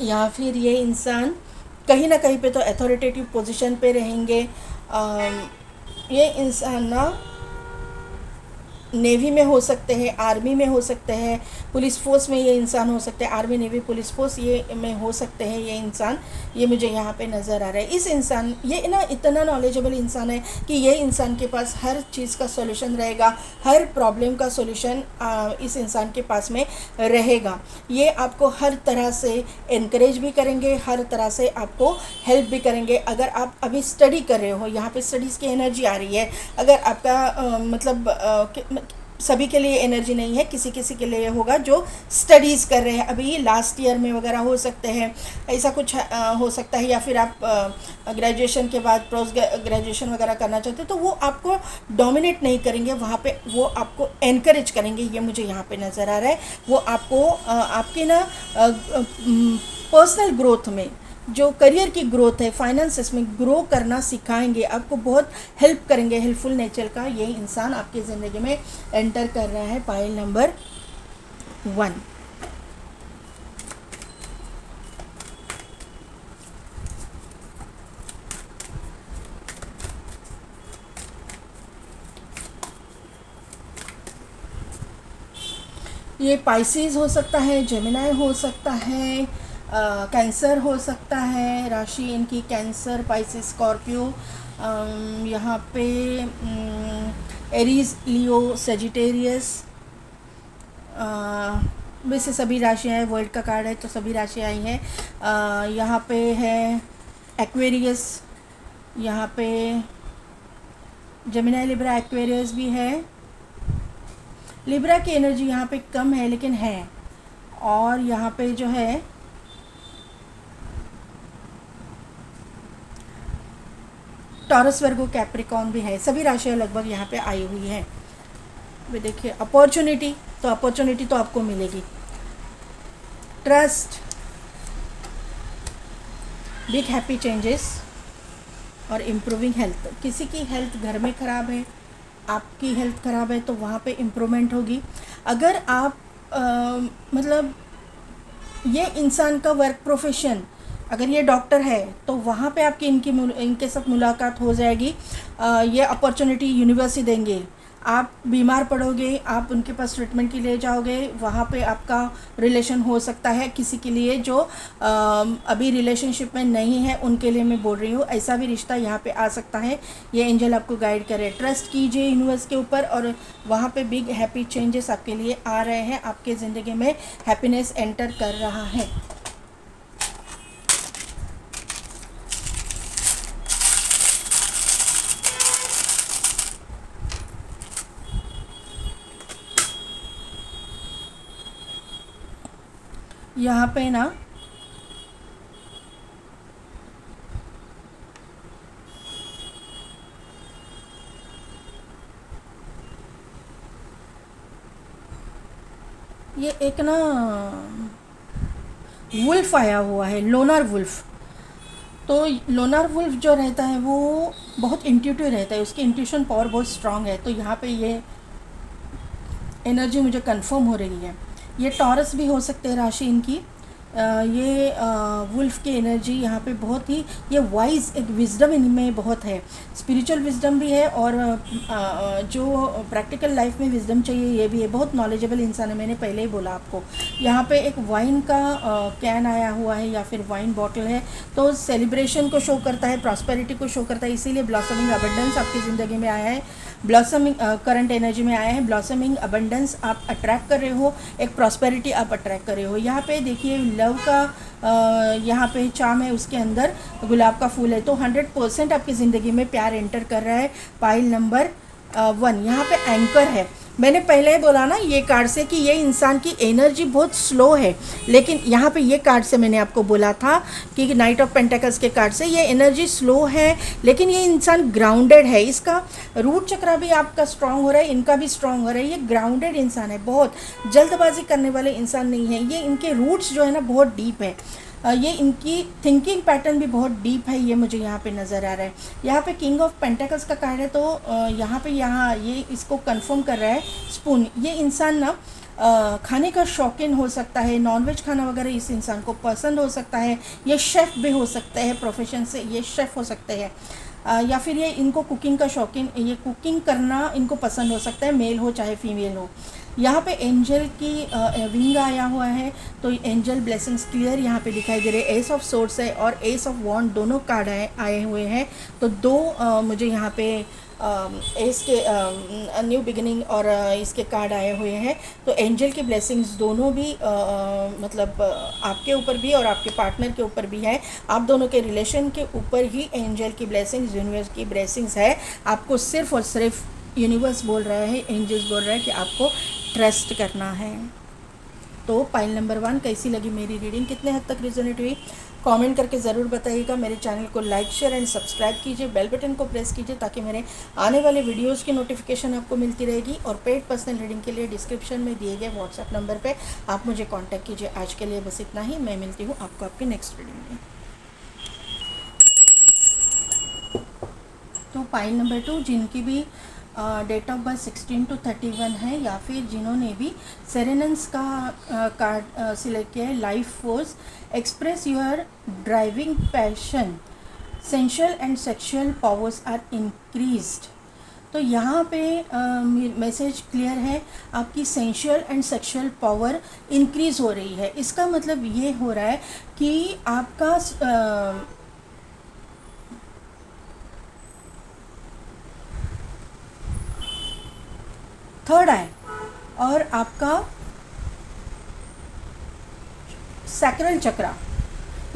या फिर ये इंसान कहीं ना कहीं पे तो अथॉरिटेटिव पोजीशन पे रहेंगे। ये इंसान ना नेवी में हो सकते हैं, आर्मी में हो सकते हैं, पुलिस फोर्स में ये इंसान हो सकते हैं, आर्मी नेवी पुलिस फोर्स ये में हो सकते हैं ये इंसान। ये मुझे यहाँ पे नज़र आ रहा है। इस इंसान ये ना इतना नॉलेजेबल इंसान है कि ये इंसान के पास हर चीज़ का सॉल्यूशन रहेगा, हर प्रॉब्लम का सॉल्यूशन इस इंसान के पास में रहेगा। ये आपको हर तरह से इनकरेज भी करेंगे, हर तरह से आपको हेल्प भी करेंगे। अगर आप अभी स्टडी कर रहे हो, यहाँ पे स्टडीज़ की एनर्जी आ रही है। अगर आपका मतलब सभी के लिए एनर्जी नहीं है, किसी किसी के लिए होगा जो स्टडीज़ कर रहे हैं अभी लास्ट ईयर में वगैरह हो सकते हैं, ऐसा कुछ हो सकता है, या फिर आप ग्रेजुएशन के बाद पोस्ट ग्रेजुएशन वगैरह करना चाहते हैं, तो वो आपको डोमिनेट नहीं करेंगे वहाँ पे, वो आपको एनकरेज करेंगे, ये मुझे यहाँ पे नज़र आ रहा है। वो आपको आपके ना पर्सनल ग्रोथ में, जो करियर की ग्रोथ है, फाइनेंसेस में ग्रो करना सिखाएंगे, आपको बहुत हेल्प करेंगे। हेल्पफुल नेचर का ये इंसान आपकी ज़िंदगी में एंटर कर रहा है, पाइल नंबर 1। ये पाइसेस हो सकता है, जेमिनाई हो सकता है, कैंसर हो सकता है, राशि इनकी कैंसर, पाइसेस, स्कॉर्पियो, यहाँ पे एरीज, लियो, सेजिटेरियस, वैसे सभी राशियाँ हैं, वर्ल्ड का कार्ड है तो सभी राशियाँ आई हैं। यहाँ पे है एक्वेरियस, यहाँ पे जेमिनाई, लिब्रा, एक्वेरियस भी है। लिब्रा की एनर्जी यहाँ पे कम है लेकिन है, और यहाँ पे जो है टॉरस, वर्गो, कैप्रिकॉर्न भी है। सभी राशियाँ लगभग यहाँ पे आई हुई हैं। वे देखिए अपॉर्चुनिटी, तो अपॉर्चुनिटी तो आपको मिलेगी। ट्रस्ट, बिग हैप्पी चेंजेस और इम्प्रूविंग हेल्थ। किसी की हेल्थ घर में ख़राब है, आपकी हेल्थ ख़राब है, तो वहाँ पे इम्प्रूवमेंट होगी। अगर आप मतलब ये इंसान का वर्क प्रोफेशन, अगर ये डॉक्टर है तो वहाँ पे आपकी इनके साथ मुलाकात हो जाएगी। ये अपॉर्चुनिटी यूनिवर्स ही देंगे। आप बीमार पड़ोगे, आप उनके पास ट्रीटमेंट के लिए जाओगे, वहाँ पे आपका रिलेशन हो सकता है। किसी के लिए जो अभी रिलेशनशिप में नहीं है उनके लिए मैं बोल रही हूँ, ऐसा भी रिश्ता यहाँ पे आ सकता है। ये एंजल आपको गाइड करे। ट्रस्ट कीजिए यूनिवर्स के ऊपर, और वहाँ पे बिग हैप्पी चेंजेस आपके लिए आ रहे हैं। आपके ज़िंदगी में हैप्पीनेस एंटर कर रहा है। यहाँ पे ना ये एक ना वुल्फ आया हुआ है, लोनार वुल्फ। तो लोनार वुल्फ जो रहता है वो बहुत इंट्यूटिव रहता है, उसकी इंट्यूशन पावर बहुत स्ट्रांग है। तो यहाँ पे ये एनर्जी मुझे कंफर्म हो रही है। ये टॉरस भी हो सकते हैं राशि इनकी। ये वुल्फ की एनर्जी यहाँ पे बहुत ही, ये वाइज, एक विजडम इनमें बहुत है, स्पिरिचुअल विजडम भी है, और जो प्रैक्टिकल लाइफ में विजडम चाहिए ये भी है। बहुत नॉलेजेबल इंसान है, मैंने पहले ही बोला आपको। यहाँ पे एक वाइन का कैन आया हुआ है या फिर वाइन बॉटल है, तो सेलिब्रेशन को शो करता है, प्रॉस्पेरिटी को शो करता है, इसीलिए ब्लॉसमिंग अबंडेंस आपकी ज़िंदगी में आया है। ब्लॉसमिंग करंट एनर्जी में आया है। ब्लॉसमिंग अबंडेंस आप अट्रैक्ट कर रहे हो, एक प्रॉस्पेरिटी आप अट्रैक्ट कर रहे हो। यहाँ पे देखिए लव का यहाँ पे चार्म है, उसके अंदर गुलाब का फूल है, तो 100% आपकी ज़िंदगी में प्यार एंटर कर रहा है। पाइल नंबर 1 यहाँ पे एंकर है। मैंने पहले ही बोला ना ये कार्ड से कि ये इंसान की एनर्जी बहुत स्लो है, लेकिन यहाँ पे ये कार्ड से मैंने आपको बोला था कि नाइट ऑफ पेंटिकल्स के कार्ड से ये एनर्जी स्लो है, लेकिन ये इंसान ग्राउंडेड है। इसका रूट चक्र भी आपका स्ट्रांग हो रहा है, इनका भी स्ट्रांग हो रहा है। ये ग्राउंडेड इंसान है, बहुत जल्दबाजी करने वाले इंसान नहीं है ये। इनके रूट्स जो है ना बहुत डीप है। ये इनकी थिंकिंग पैटर्न भी बहुत डीप है, ये मुझे यहाँ पे नज़र आ रहा है। यहाँ पे किंग ऑफ पेंटिकल्स का कार्ड है, तो यहाँ ये इसको कंफर्म कर रहा है। स्पून, ये इंसान ना खाने का शौकीन हो सकता है, नॉनवेज खाना वगैरह इस इंसान को पसंद हो सकता है। ये शेफ़ भी हो सकते हैं, प्रोफेशन से ये शेफ़ हो सकते हैं, या फिर ये इनको कुकिंग का शौकीन, ये कुकिंग करना इनको पसंद हो सकता है, मेल हो चाहे फीमेल हो। यहाँ पे एंजल की विंग आया हुआ है, तो एंजल ब्लेसिंग्स क्लियर यहाँ पे दिखाई दे रहे हैं। एस ऑफ सोर्ड्स है और एस ऑफ वॉन्ड दोनों कार्ड आए हुए हैं, तो मुझे यहाँ पे एस के न्यू बिगिनिंग और इसके कार्ड आए हुए हैं। तो एंजल की ब्लेसिंग्स दोनों भी मतलब आपके ऊपर भी और आपके पार्टनर के ऊपर भी है। आप दोनों के रिलेशन के ऊपर ही एंजल की ब्लेसिंग्स, यूनिवर्स की ब्लेसिंग्स है। आपको सिर्फ और सिर्फ यूनिवर्स बोल रहा है, एंजल्स बोल रहा है कि आपको ट्रस्ट करना है। तो पाइल नंबर 1 कैसी लगी मेरी रीडिंग, कितने हद तक रिजोनेट हुई, कमेंट करके ज़रूर बताइएगा। मेरे चैनल को लाइक शेयर एंड सब्सक्राइब कीजिए, बेल बटन को प्रेस कीजिए ताकि मेरे आने वाले वीडियोस की नोटिफिकेशन आपको मिलती रहेगी। और पेड पर्सनल रीडिंग के लिए डिस्क्रिप्शन में दिए गए व्हाट्सएप नंबर पे आप मुझे कांटेक्ट कीजिए। आज के लिए बस इतना ही, मैं मिलती हूँ आपको आपकी नेक्स्ट रीडिंग में। तो पाइल नंबर 2, जिनकी भी डेट ऑफ बर्थ 16 to 31 है, या फिर जिन्होंने भी सेरेनेंस का कार्ड सिलेक्ट किया है, life force, express your driving passion, sensual and sexual powers are increased. तो यहाँ पे मैसेज क्लियर है, आपकी sensual and sexual power increase हो रही है। इसका मतलब ये हो रहा है कि आपका थर्ड आई और आपका सैक्रल चक्रा,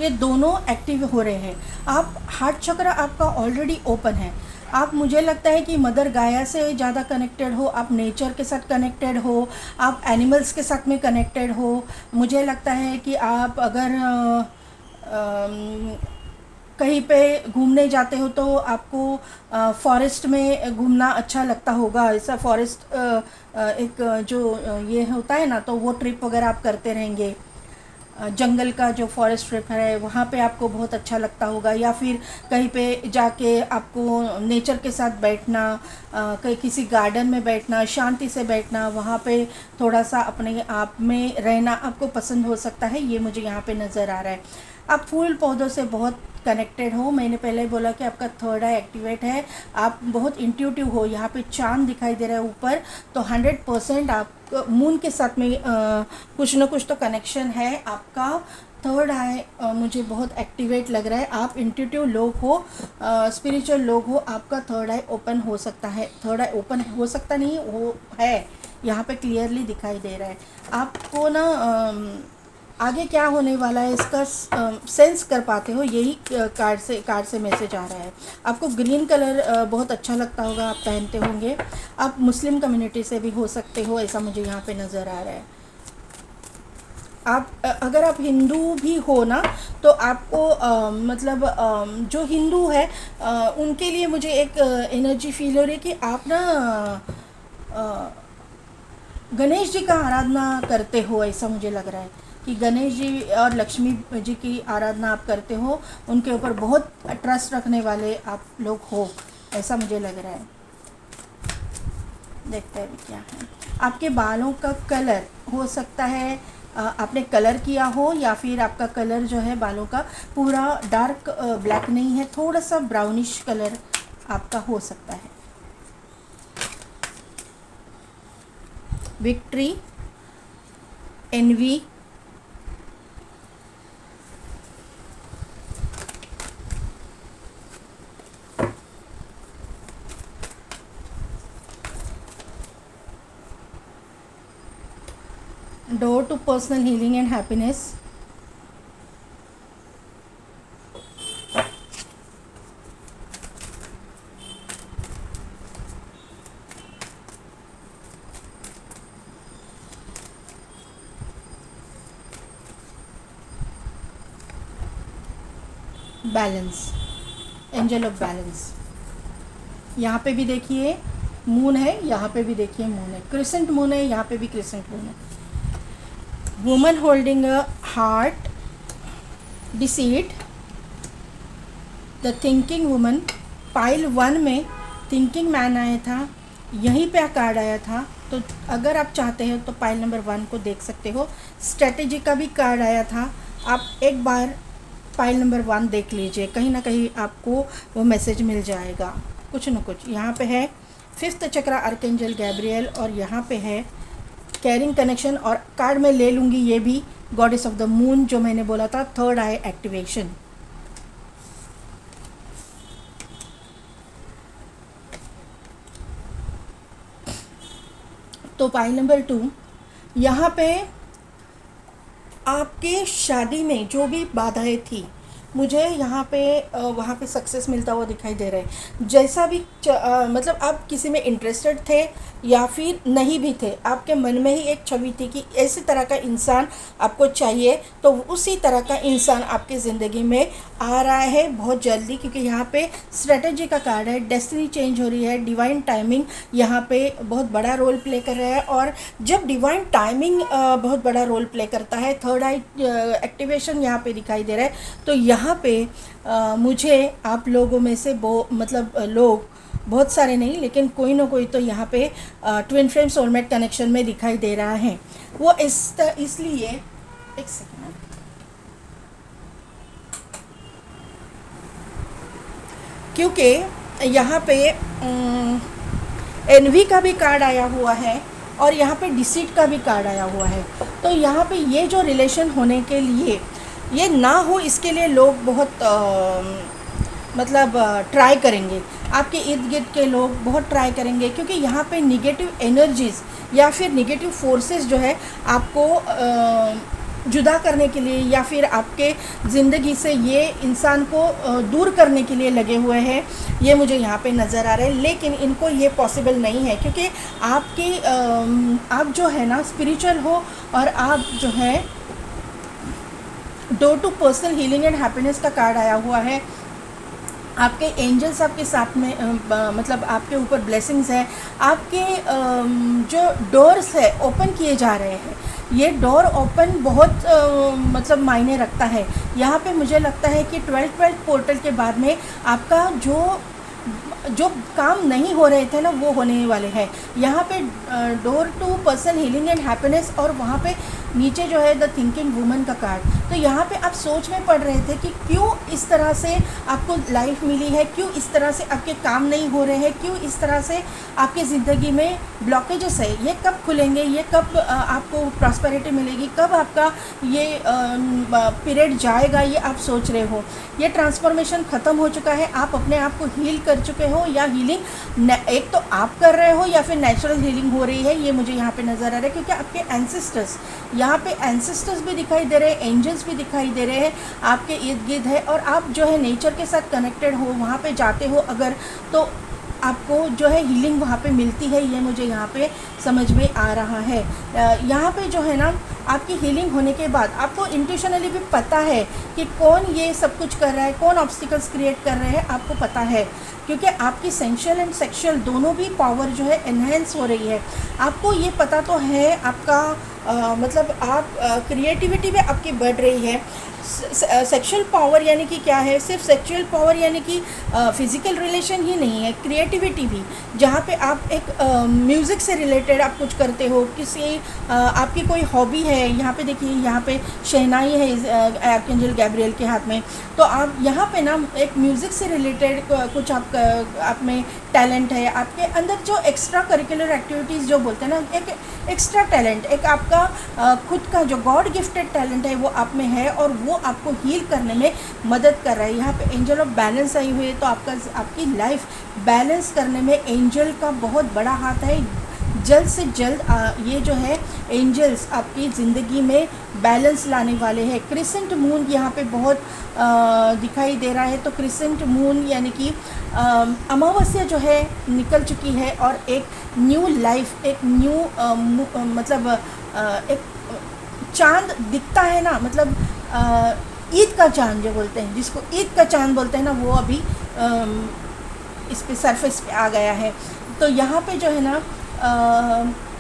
ये दोनों एक्टिव हो रहे हैं। आप हार्ट चक्रा आपका ऑलरेडी ओपन है। आप, मुझे लगता है कि मदर गाया से ज़्यादा कनेक्टेड हो, आप नेचर के साथ कनेक्टेड हो, आप एनिमल्स के साथ में कनेक्टेड हो। मुझे लगता है कि आप अगर कहीं पे घूमने जाते हो तो आपको फॉरेस्ट में घूमना अच्छा लगता होगा। ऐसा फॉरेस्ट एक जो ये होता है ना, तो वो ट्रिप वगैरह आप करते रहेंगे। जंगल का जो फॉरेस्ट ट्रिप है वहाँ पे आपको बहुत अच्छा लगता होगा। या फिर कहीं पे जाके आपको नेचर के साथ बैठना, कहीं किसी गार्डन में बैठना, शांति से बैठना, वहाँ पे थोड़ा सा अपने आप में रहना आपको पसंद हो सकता है। ये मुझे यहाँ पे नज़र आ रहा है। आप फूल पौधों से बहुत कनेक्टेड हो। मैंने पहले ही बोला कि आपका थर्ड आई एक्टिवेट है। आप बहुत इंट्यूटिव हो। यहाँ पे चांद दिखाई दे रहा है ऊपर, तो 100% आप मून के साथ में कुछ ना कुछ तो कनेक्शन है। आपका थर्ड आई मुझे बहुत एक्टिवेट लग रहा है। आप इंट्यूटिव लोग हो, स्पिरिचुअल लोग हो, आपका थर्ड आई ओपन हो सकता है। थर्ड आई ओपन हो सकता नहीं, वो है, यहाँ पे क्लियरली दिखाई दे रहा है। आपको ना आगे क्या होने वाला है इसका सेंस कर पाते हो, यही कार्ड से मैसेज आ रहा है। आपको ग्रीन कलर बहुत अच्छा लगता होगा, आप पहनते होंगे। आप मुस्लिम कम्युनिटी से भी हो सकते हो, ऐसा मुझे यहाँ पे नज़र आ रहा है। आप अगर आप हिंदू भी हो ना, तो आपको मतलब जो हिंदू है उनके लिए मुझे एक एनर्जी फील हो रही है कि आप ना गणेश जी का आराधना करते हो। ऐसा मुझे लग रहा है कि गणेश जी और लक्ष्मी जी की आराधना आप करते हो, उनके ऊपर बहुत ट्रस्ट रखने वाले आप लोग हो, ऐसा मुझे लग रहा है। देखते हैं क्या है। आपके बालों का कलर हो सकता है आपने कलर किया हो, या फिर आपका कलर जो है बालों का पूरा डार्क ब्लैक नहीं है, थोड़ा सा ब्राउनिश कलर आपका हो सकता है। Victory, envy, door to personal healing and happiness, balance, angel of balance. यहाँ पे भी देखिए मून है, यहाँ पे भी देखिए मून है, क्रिसेंट मून है, यहाँ पे भी क्रिसेंट मून है। Woman holding a heart, deceit, the thinking woman. Pile 1 में थिंकिंग मैन आया था, यहीं पे कार्ड आया था। तो अगर आप चाहते हैं तो पाइल नंबर 1 को देख सकते हो। स्ट्रेटेजी का भी कार्ड आया था। आप एक बार पाइल नंबर 1 देख लीजिए, कहीं ना कहीं आपको वो मैसेज मिल जाएगा कुछ न कुछ। यहाँ पे है 5th चक्रा आर्कएंजल गैब्रियल, और यहाँ पे है कैरिंग कनेक्शन। और कार्ड में ले लूँगी ये भी गॉडेस ऑफ द मून, जो मैंने बोला था थर्ड आई एक्टिवेशन। तो पाइल नंबर 2, यहाँ पे आपके शादी में जो भी बाधाएं थी, मुझे यहाँ पे वहाँ पे सक्सेस मिलता हुआ दिखाई दे रहा है। जैसा भी मतलब आप किसी में इंटरेस्टेड थे या फिर नहीं भी थे, आपके मन में ही एक छवि थी कि ऐसी तरह का इंसान आपको चाहिए, तो उसी तरह का इंसान आपकी ज़िंदगी में आ रहा है बहुत जल्दी, क्योंकि यहाँ पे स्ट्रेटजी का कार्ड है, डेस्टिनी चेंज हो रही है, डिवाइन टाइमिंग यहाँ पे बहुत बड़ा रोल प्ले कर रहा है। और जब डिवाइन टाइमिंग बहुत बड़ा रोल प्ले करता है, थर्ड आई एक्टिवेशन यहाँ पे दिखाई दे रहा है, तो यहाँ पे मुझे आप लोगों में से मतलब लोग बहुत सारे नहीं, लेकिन कोई ना कोई तो यहाँ पे ट्विन फ्लेम सोलमेट कनेक्शन में दिखाई दे रहा है। वो इसलिए एक सेकेंड, क्योंकि यहाँ पे एनवी का भी कार्ड आया हुआ है और यहाँ पे डिसीट का भी कार्ड आया हुआ है। तो यहाँ पे ये जो रिलेशन होने के लिए, ये ना हो इसके लिए लोग बहुत मतलब ट्राई करेंगे, आपके इर्द गिर्द के लोग बहुत ट्राई करेंगे, क्योंकि यहाँ पे निगेटिव एनर्जीज़ या फिर निगेटिव फोर्सेस जो है आपको जुदा करने के लिए या फिर आपके ज़िंदगी से ये इंसान को दूर करने के लिए लगे हुए हैं, ये मुझे यहाँ पे नज़र आ रहा है। लेकिन इनको ये पॉसिबल नहीं है, क्योंकि आप जो है ना स्पिरिचुअल हो, और आप जो है door to personal healing and happiness का कार्ड आया हुआ है। आपके एंजल्स आपके साथ में मतलब आपके ऊपर ब्लेसिंग्स है, आपके जो डोर्स है ओपन किए जा रहे हैं। ये डोर ओपन बहुत मतलब मायने रखता है। यहाँ पे मुझे लगता है कि 12 पोर्टल के बाद में आपका जो काम नहीं हो रहे थे ना, वो होने वाले हैं। यहाँ पे door to personal healing and happiness, और वहाँ पे नीचे जो है द थिंकिंग वुमन का कार्ड। तो यहाँ पे आप सोच में पड़ रहे थे कि क्यों इस तरह से आपको लाइफ मिली है, क्यों इस तरह से आपके काम नहीं हो रहे हैं, क्यों इस तरह से आपकी ज़िंदगी में ब्लॉकेजेस है, ये कब खुलेंगे, ये कब आपको प्रॉस्पेरिटी मिलेगी, कब आपका ये पीरियड जाएगा, ये आप सोच रहे हो। ये ट्रांसफॉर्मेशन ख़त्म हो चुका है, आप अपने आप को हील कर चुके हो, या हीलिंग एक तो आप कर रहे हो या फिर नेचुरल हीलिंग हो रही है, ये मुझे यहाँ पे नज़र आ रहा है। क्योंकि आपके एंसेस्टर्स, यहाँ पे एंसेस्टर्स भी दिखाई दे रहे हैं, एंजल्स भी दिखाई दे रहे हैं, आपके इर्द गिर्द है। और आप जो है नेचर के साथ कनेक्टेड हो, वहाँ पे जाते हो अगर, तो आपको जो है हीलिंग वहाँ पे मिलती है, ये मुझे यहाँ पे समझ में आ रहा है। यहाँ पे जो है ना, आपकी हीलिंग होने के बाद आपको इंट्यूशनली भी पता है कि कौन ये सब कुछ कर रहा है, कौन ऑब्स्टिकल्स क्रिएट कर रहे हैं, आपको पता है। क्योंकि आपकी सेंशुअल एंड सेक्सुअल दोनों भी पावर जो है एनहेंस हो रही है। आपको ये पता तो है, आपका मतलब आप क्रिएटिविटी भी आपकी बढ़ रही है। सेक्सुअल पावर यानी कि क्या है, सिर्फ सेक्सुअल पावर यानी कि फिज़िकल रिलेशन ही नहीं है, क्रिएटिविटी भी, जहाँ पे आप एक म्यूज़िक से रिलेटेड आप कुछ करते हो, किसी आपकी कोई हॉबी है। यहाँ पे देखिए, यहाँ पे शहनाई है आर्कएंजल गैब्रियल के हाथ में, तो आप यहाँ पे ना एक म्यूज़िक से रिलेटेड कुछ आप में टैलेंट है, आपके अंदर जो एक्स्ट्रा करिकुलर एक्टिविटीज़ जो बोलते हैं ना, एक एक्स्ट्रा टैलेंट, एक आपका खुद का जो गॉड गिफ्टेड टैलेंट है वो आप में है, और वो आपको हील करने में मदद कर रहा है। यहाँ पे एंजल ऑफ बैलेंस आई हुई है, तो आपकी लाइफ बैलेंस करने में एंजल का बहुत बड़ा हाथ है। जल्द से जल्द ये जो है एंजल्स आपकी ज़िंदगी में बैलेंस लाने वाले हैं। क्रिसेंट मून यहाँ पे बहुत दिखाई दे रहा है, तो क्रिसेंट मून यानी कि अमावस्या जो है निकल चुकी है, और एक न्यू लाइफ, एक न्यू मतलब एक चांद दिखता है ना, मतलब ईद का चांद जो बोलते हैं, जिसको ईद का चांद बोलते हैं ना, वो अभी इस पे सरफेस पे आ गया है। तो यहाँ पे जो है ना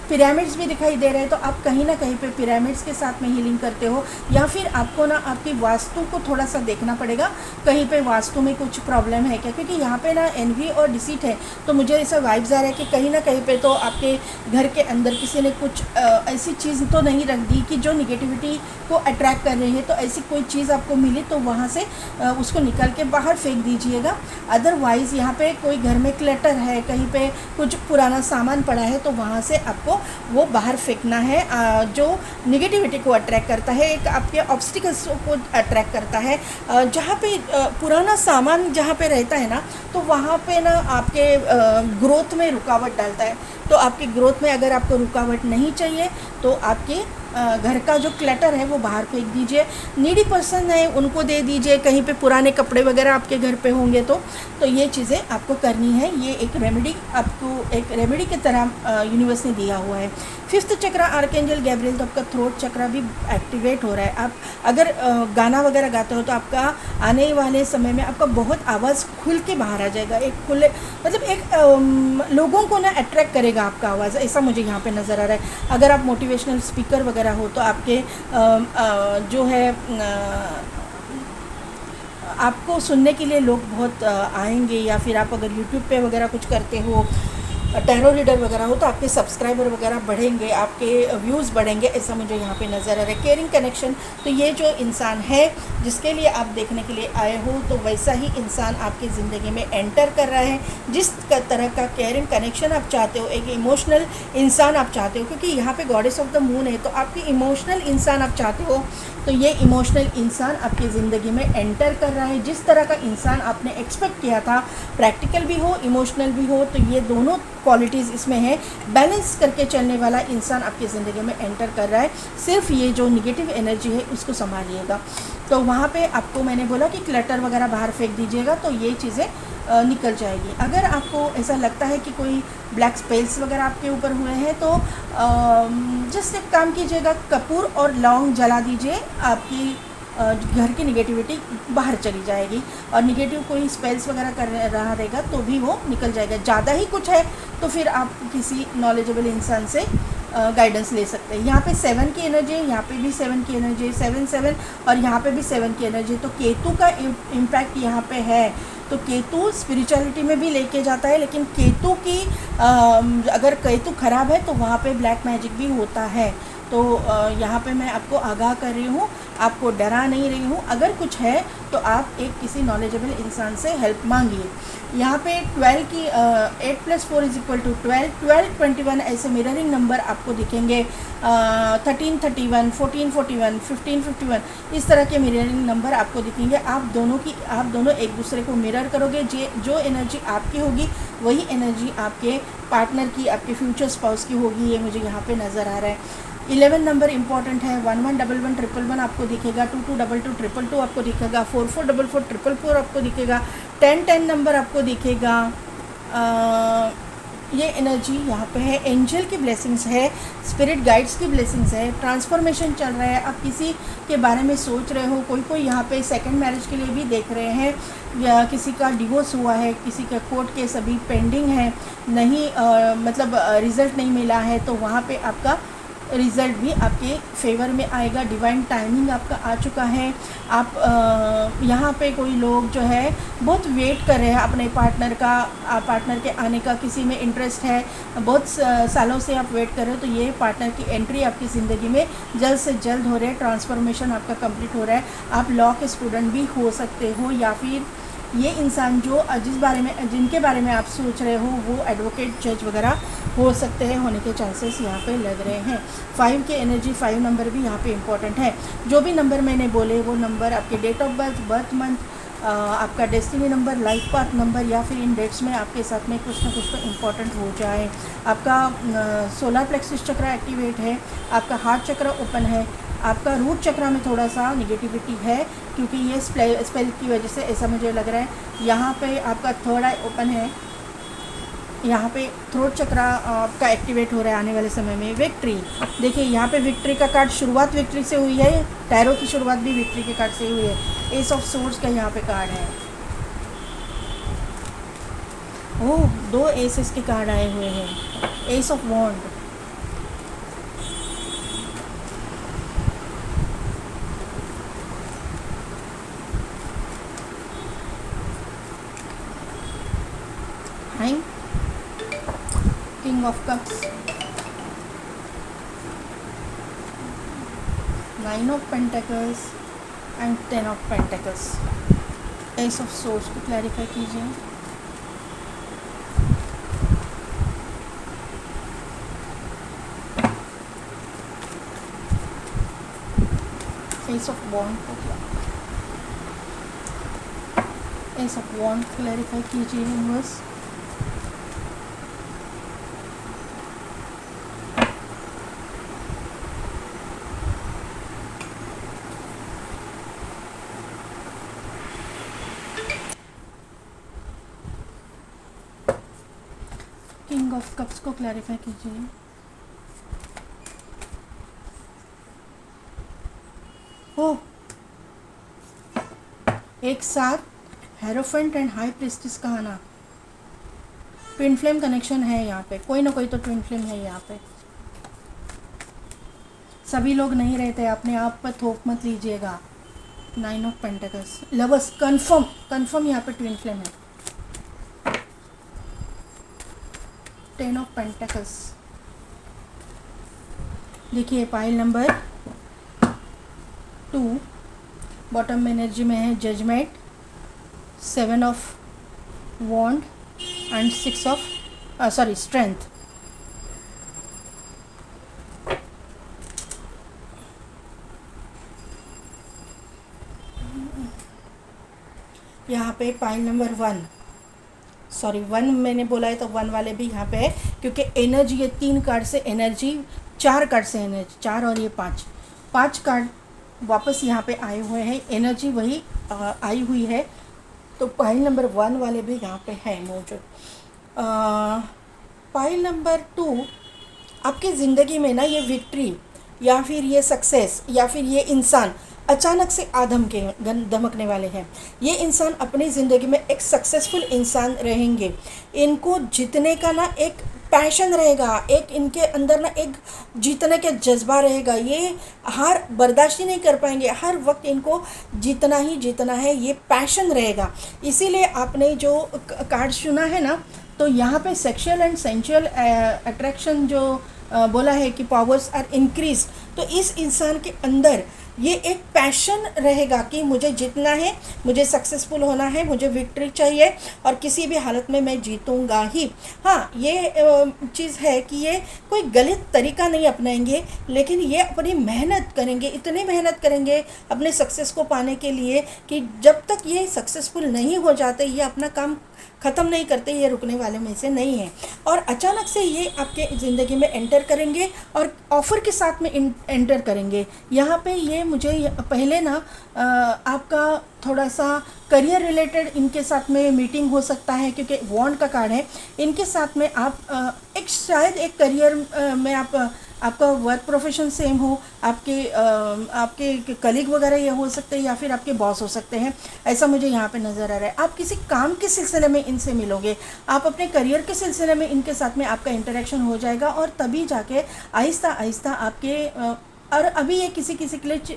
पिरामिड्स भी दिखाई दे रहे हैं, तो आप कहीं ना कहीं पे पिरामिड्स के साथ में हीलिंग करते हो, या फिर आपको ना आपकी वास्तु को थोड़ा सा देखना पड़ेगा, कहीं पे वास्तु में कुछ प्रॉब्लम है क्या, क्योंकि यहाँ पे ना एनवी और डिसीट है। तो मुझे ऐसा वाइब्स आ रहा है कि कहीं ना कहीं पे तो आपके घर के अंदर किसी ने कुछ ऐसी चीज़ तो नहीं रख दी कि जो निगेटिविटी को अट्रैक्ट कर रही है। तो ऐसी कोई चीज़ आपको मिली तो वहाँ से उसको निकल के बाहर फेंक दीजिएगा। अदरवाइज़ यहाँ पे कोई घर में क्लटर है, कहीं पे कुछ पुराना सामान पड़ा है, तो वहाँ से आपको वो बाहर फेंकना है, जो निगेटिविटी को अट्रैक्ट करता है, एक आपके ऑब्स्टिकल्स को अट्रैक्ट करता है। जहाँ पे पुराना सामान जहाँ पे रहता है ना, तो वहाँ पे ना आपके ग्रोथ में रुकावट डालता है। तो आपकी ग्रोथ में अगर आपको रुकावट नहीं चाहिए, तो आपके घर का जो क्लटर है वो बाहर फेंक दीजिए। नीडी पर्सन है उनको दे दीजिए, कहीं पे पुराने कपड़े वगैरह आपके घर पे होंगे तो ये चीज़ें आपको करनी है। ये एक रेमेडी, आपको एक रेमेडी की तरह यूनिवर्स ने दिया हुआ है। फिफ्थ चक्र आर्कएंजल गैब्रियल, तो आपका थ्रोट चक्र भी एक्टिवेट हो रहा है। आप अगर गाना वगैरह गाते हो तो आपका आने वाले समय में आपका बहुत आवाज़ खुल के बाहर आ जाएगा। एक खुले मतलब एक लोगों को ना अट्रैक्ट करेगा आपका आवाज़, ऐसा मुझे यहाँ पे नज़र आ रहा है। अगर आप मोटिवेशनल स्पीकर वगैरह हो तो आपके जो है आपको सुनने के लिए लोग बहुत आएंगे। या फिर आप अगर यूट्यूब पे वगैरह कुछ करते हो, टैरो रीडर वगैरह हो, तो आपके सब्सक्राइबर वगैरह बढ़ेंगे, आपके व्यूज़ बढ़ेंगे, ऐसा मुझे यहाँ पे नज़र आ रहा है। केयरिंग कनेक्शन, तो ये जो इंसान है जिसके लिए आप देखने के लिए आए हो, तो वैसा ही इंसान आपकी ज़िंदगी में एंटर कर रहा है। जिस तरह का केयरिंग कनेक्शन आप चाहते हो, एक इमोशनल इंसान आप चाहते हो, क्योंकि यहाँ पे गॉडेस ऑफ द मून है, तो आपकी इमोशनल इंसान आप चाहते हो, तो ये इमोशनल इंसान आपकी ज़िंदगी में एंटर कर रहा है। जिस तरह का इंसान आपने एक्सपेक्ट किया था, प्रैक्टिकल भी हो, इमोशनल भी हो, तो ये दोनों क्वालिटीज़ इसमें है। बैलेंस करके चलने वाला इंसान आपकी ज़िंदगी में एंटर कर रहा है। सिर्फ ये जो निगेटिव एनर्जी है उसको संभालिएगा। तो वहाँ पे आपको मैंने बोला कि क्लटर वगैरह बाहर फेंक दीजिएगा, तो ये चीज़ें निकल जाएगी। अगर आपको ऐसा लगता है कि कोई ब्लैक स्पेल्स वगैरह आपके ऊपर हुए हैं, तो जस्ट एक काम कीजिएगा, कपूर और लौंग जला दीजिए, आपकी घर की निगेटिविटी बाहर चली जाएगी। और निगेटिव कोई स्पेल्स वगैरह कर रहा रहेगा तो भी वो निकल जाएगा। ज़्यादा ही कुछ है तो फिर आप किसी नॉलेजेबल इंसान से गाइडेंस ले सकते हैं। यहाँ पे 7 की एनर्जी है, यहाँ पे भी 7 की एनर्जी है, 7 और यहाँ पे भी 7 की एनर्जी है। तो केतु का इम्पैक्ट यहाँ पे है। तो केतु स्पिरिचुअलिटी में भी लेके जाता है, लेकिन केतु की अगर केतु ख़राब है तो वहाँ पे ब्लैक मैजिक भी होता है। तो यहाँ पे मैं आपको आगाह कर रही हूँ, आपको डरा नहीं रही हूँ। अगर कुछ है तो आप एक किसी नॉलेजेबल इंसान से हेल्प मांगिए। यहाँ पे 12 की 8 + 4 = 12, 12 21 ऐसे मिररिंग नंबर आपको दिखेंगे। 13 31, 14 41, 15 51 इस तरह के मिररिंग नंबर आपको दिखेंगे। आप दोनों एक दूसरे को मिरर करोगे। जो एनर्जी आपकी होगी वही एनर्जी आपके पार्टनर की, आपके फ्यूचर स्पाउस की होगी। ये मुझे यहाँ पे नज़र आ रहा है। 11 नंबर इंपॉर्टेंट है। 11 11 111 आपको दिखेगा। 22 22 222 आपको दिखेगा। 44 44 444 आपको दिखेगा। 10 10 नंबर आपको दिखेगा। ये एनर्जी यहाँ पे है। एंजल की ब्लेसिंग्स है, स्पिरिट गाइड्स की ब्लेसिंग्स है। ट्रांसफॉर्मेशन चल रहा है, आप किसी के बारे में सोच रहे हो। कोई यहाँ पे सेकंड मैरिज के लिए भी देख रहे हैं, या किसी का डिवोर्स हुआ है, किसी का कोर्ट केस अभी पेंडिंग है, नहीं मतलब रिज़ल्ट नहीं मिला है, तो वहाँ पे आपका रिज़ल्ट भी आपके फेवर में आएगा। डिवाइन टाइमिंग आपका आ चुका है। आप यहाँ पे कोई लोग जो है बहुत वेट कर रहे हैं अपने पार्टनर के आने का, किसी में इंटरेस्ट है, बहुत सालों से आप वेट कर रहे हो, तो ये पार्टनर की एंट्री आपकी ज़िंदगी में जल्द से जल्द हो रहा है। ट्रांसफॉर्मेशन आपका कंप्लीट हो रहा है। आप लॉ के स्टूडेंट भी हो सकते हो, या फिर ये इंसान जो जिनके बारे में आप सोच रहे हो वो एडवोकेट, जज वगैरह हो सकते हैं, होने के चांसेस यहाँ पे लग रहे हैं। 5 की एनर्जी, 5 नंबर भी यहाँ पे इम्पॉर्टेंट है। जो भी नंबर मैंने बोले वो नंबर आपके date of birth, birth month, आपका destiny number, life path number, या फिर इन डेट्स में आपके साथ में कुछ ना कुछ तो इम्पॉर्टेंट हो जाए। आपका सोलर प्लेक्सस चक्र एक्टिवेट है, आपका हार्ट चक्र ओपन है, आपका रूट चक्र में थोड़ा सा निगेटिविटी है, क्योंकि ये स्पेल की वजह से ऐसा मुझे लग रहा है। यहाँ पे आपका थर्ड आई ओपन है, यहाँ पे थ्रोट चक्र आपका एक्टिवेट हो रहा है आने वाले समय में। विक्ट्री, देखिए यहाँ पे विक्ट्री का कार्ड, शुरुआत विक्ट्री से हुई है। टैरो की शुरुआत भी विक्ट्री के कार्ड से हुई है। एस ऑफ सोर्ड्स का यहाँ पे कार्ड है। ओह, 2 एसेस के कार्ड आए हुए हैं। Ace of wand, hang, king of cups, 9 of pentacles and 10 of pentacles. Ace of swords को क्लैरिफाई कीजिए। एस ऑफ वॉन्ड को एस ऑफ वॉन्ड क्लैरिफाई कीजिए यूनिवर्स। किंग ऑफ कप्स को क्लैरिफाई कीजिए। ओ, एक साथ हेरोफेंट एंड हाई प्रीस्टिस का आना, ट्विन फ्लेम कनेक्शन है यहाँ पे, कोई ना कोई तो ट्विन फ्लेम है यहाँ पे। सभी लोग नहीं रहते, अपने आप पर थोप मत लीजिएगा। 9 ऑफ पेंटिकल्स, लवर्स, कंफर्म यहाँ पे ट्विन फ्लेम है। 10 ऑफ पेंटिकल्स, देखिए पाइल नंबर 2 बॉटम में एनर्जी में है judgement, 7 of wand and 6 of strength. यहाँ पे पाइल नंबर 1 मैंने बोला है तो 1 वाले भी यहाँ पे है, क्योंकि एनर्जी ये 3 कार्ड से एनर्जी, 4 कार्ड से एनर्जी, 4 और ये 5 कार्ड वापस यहाँ पे आए हुए हैं, एनर्जी वही आई हुई है। तो पाइल नंबर 1 वाले भी यहाँ पे है मौजूद। पाइल नंबर 2, आपकी ज़िंदगी में ना ये विक्ट्री या फिर ये सक्सेस या फिर ये इंसान अचानक से धमकने वाले हैं। ये इंसान अपनी ज़िंदगी में एक सक्सेसफुल इंसान रहेंगे। इनको जीतने का ना एक पैशन रहेगा, एक इनके अंदर ना एक जीतने का जज्बा रहेगा। ये हार बर्दाश्त ही नहीं कर पाएंगे, हर वक्त इनको जीतना ही जीतना है, ये पैशन रहेगा। इसीलिए आपने जो कार्ड चुना है ना, तो यहाँ पे सेक्सुअल एंड सेंसुअल अट्रैक्शन जो बोला है कि पावर्स आर इंक्रीज, तो इस इंसान के अंदर ये एक पैशन रहेगा कि मुझे जीतना है, मुझे सक्सेसफुल होना है, मुझे विक्ट्री चाहिए और किसी भी हालत में मैं जीतूंगा ही। हाँ, ये चीज़ है कि ये कोई गलत तरीका नहीं अपनाएंगे, लेकिन ये अपनी मेहनत करेंगे, इतनी मेहनत करेंगे अपने सक्सेस को पाने के लिए कि जब तक ये सक्सेसफुल नहीं हो जाते, ये अपना काम ख़त्म नहीं करते, ये रुकने वाले में से नहीं है। और अचानक से ये आपके ज़िंदगी में एंटर करेंगे और ऑफ़र के साथ में एंटर करेंगे। यहाँ पे ये मुझे पहले ना आपका थोड़ा सा करियर रिलेटेड इनके साथ में मीटिंग हो सकता है, क्योंकि वॉन्ड का कार्ड है। इनके साथ में आप एक शायद एक करियर में आपका वर्क प्रोफेशन सेम हो, आपके कलीग वगैरह ये हो सकते हैं या फिर आपके बॉस हो सकते हैं, ऐसा मुझे यहाँ पे नज़र आ रहा है। आप किसी काम के सिलसिले में इनसे मिलोगे, आप अपने करियर के सिलसिले में इनके साथ में आपका इंटरेक्शन हो जाएगा और तभी जाके आहिस्ता आहिस्ता आपके और अभी ये किसी के लिए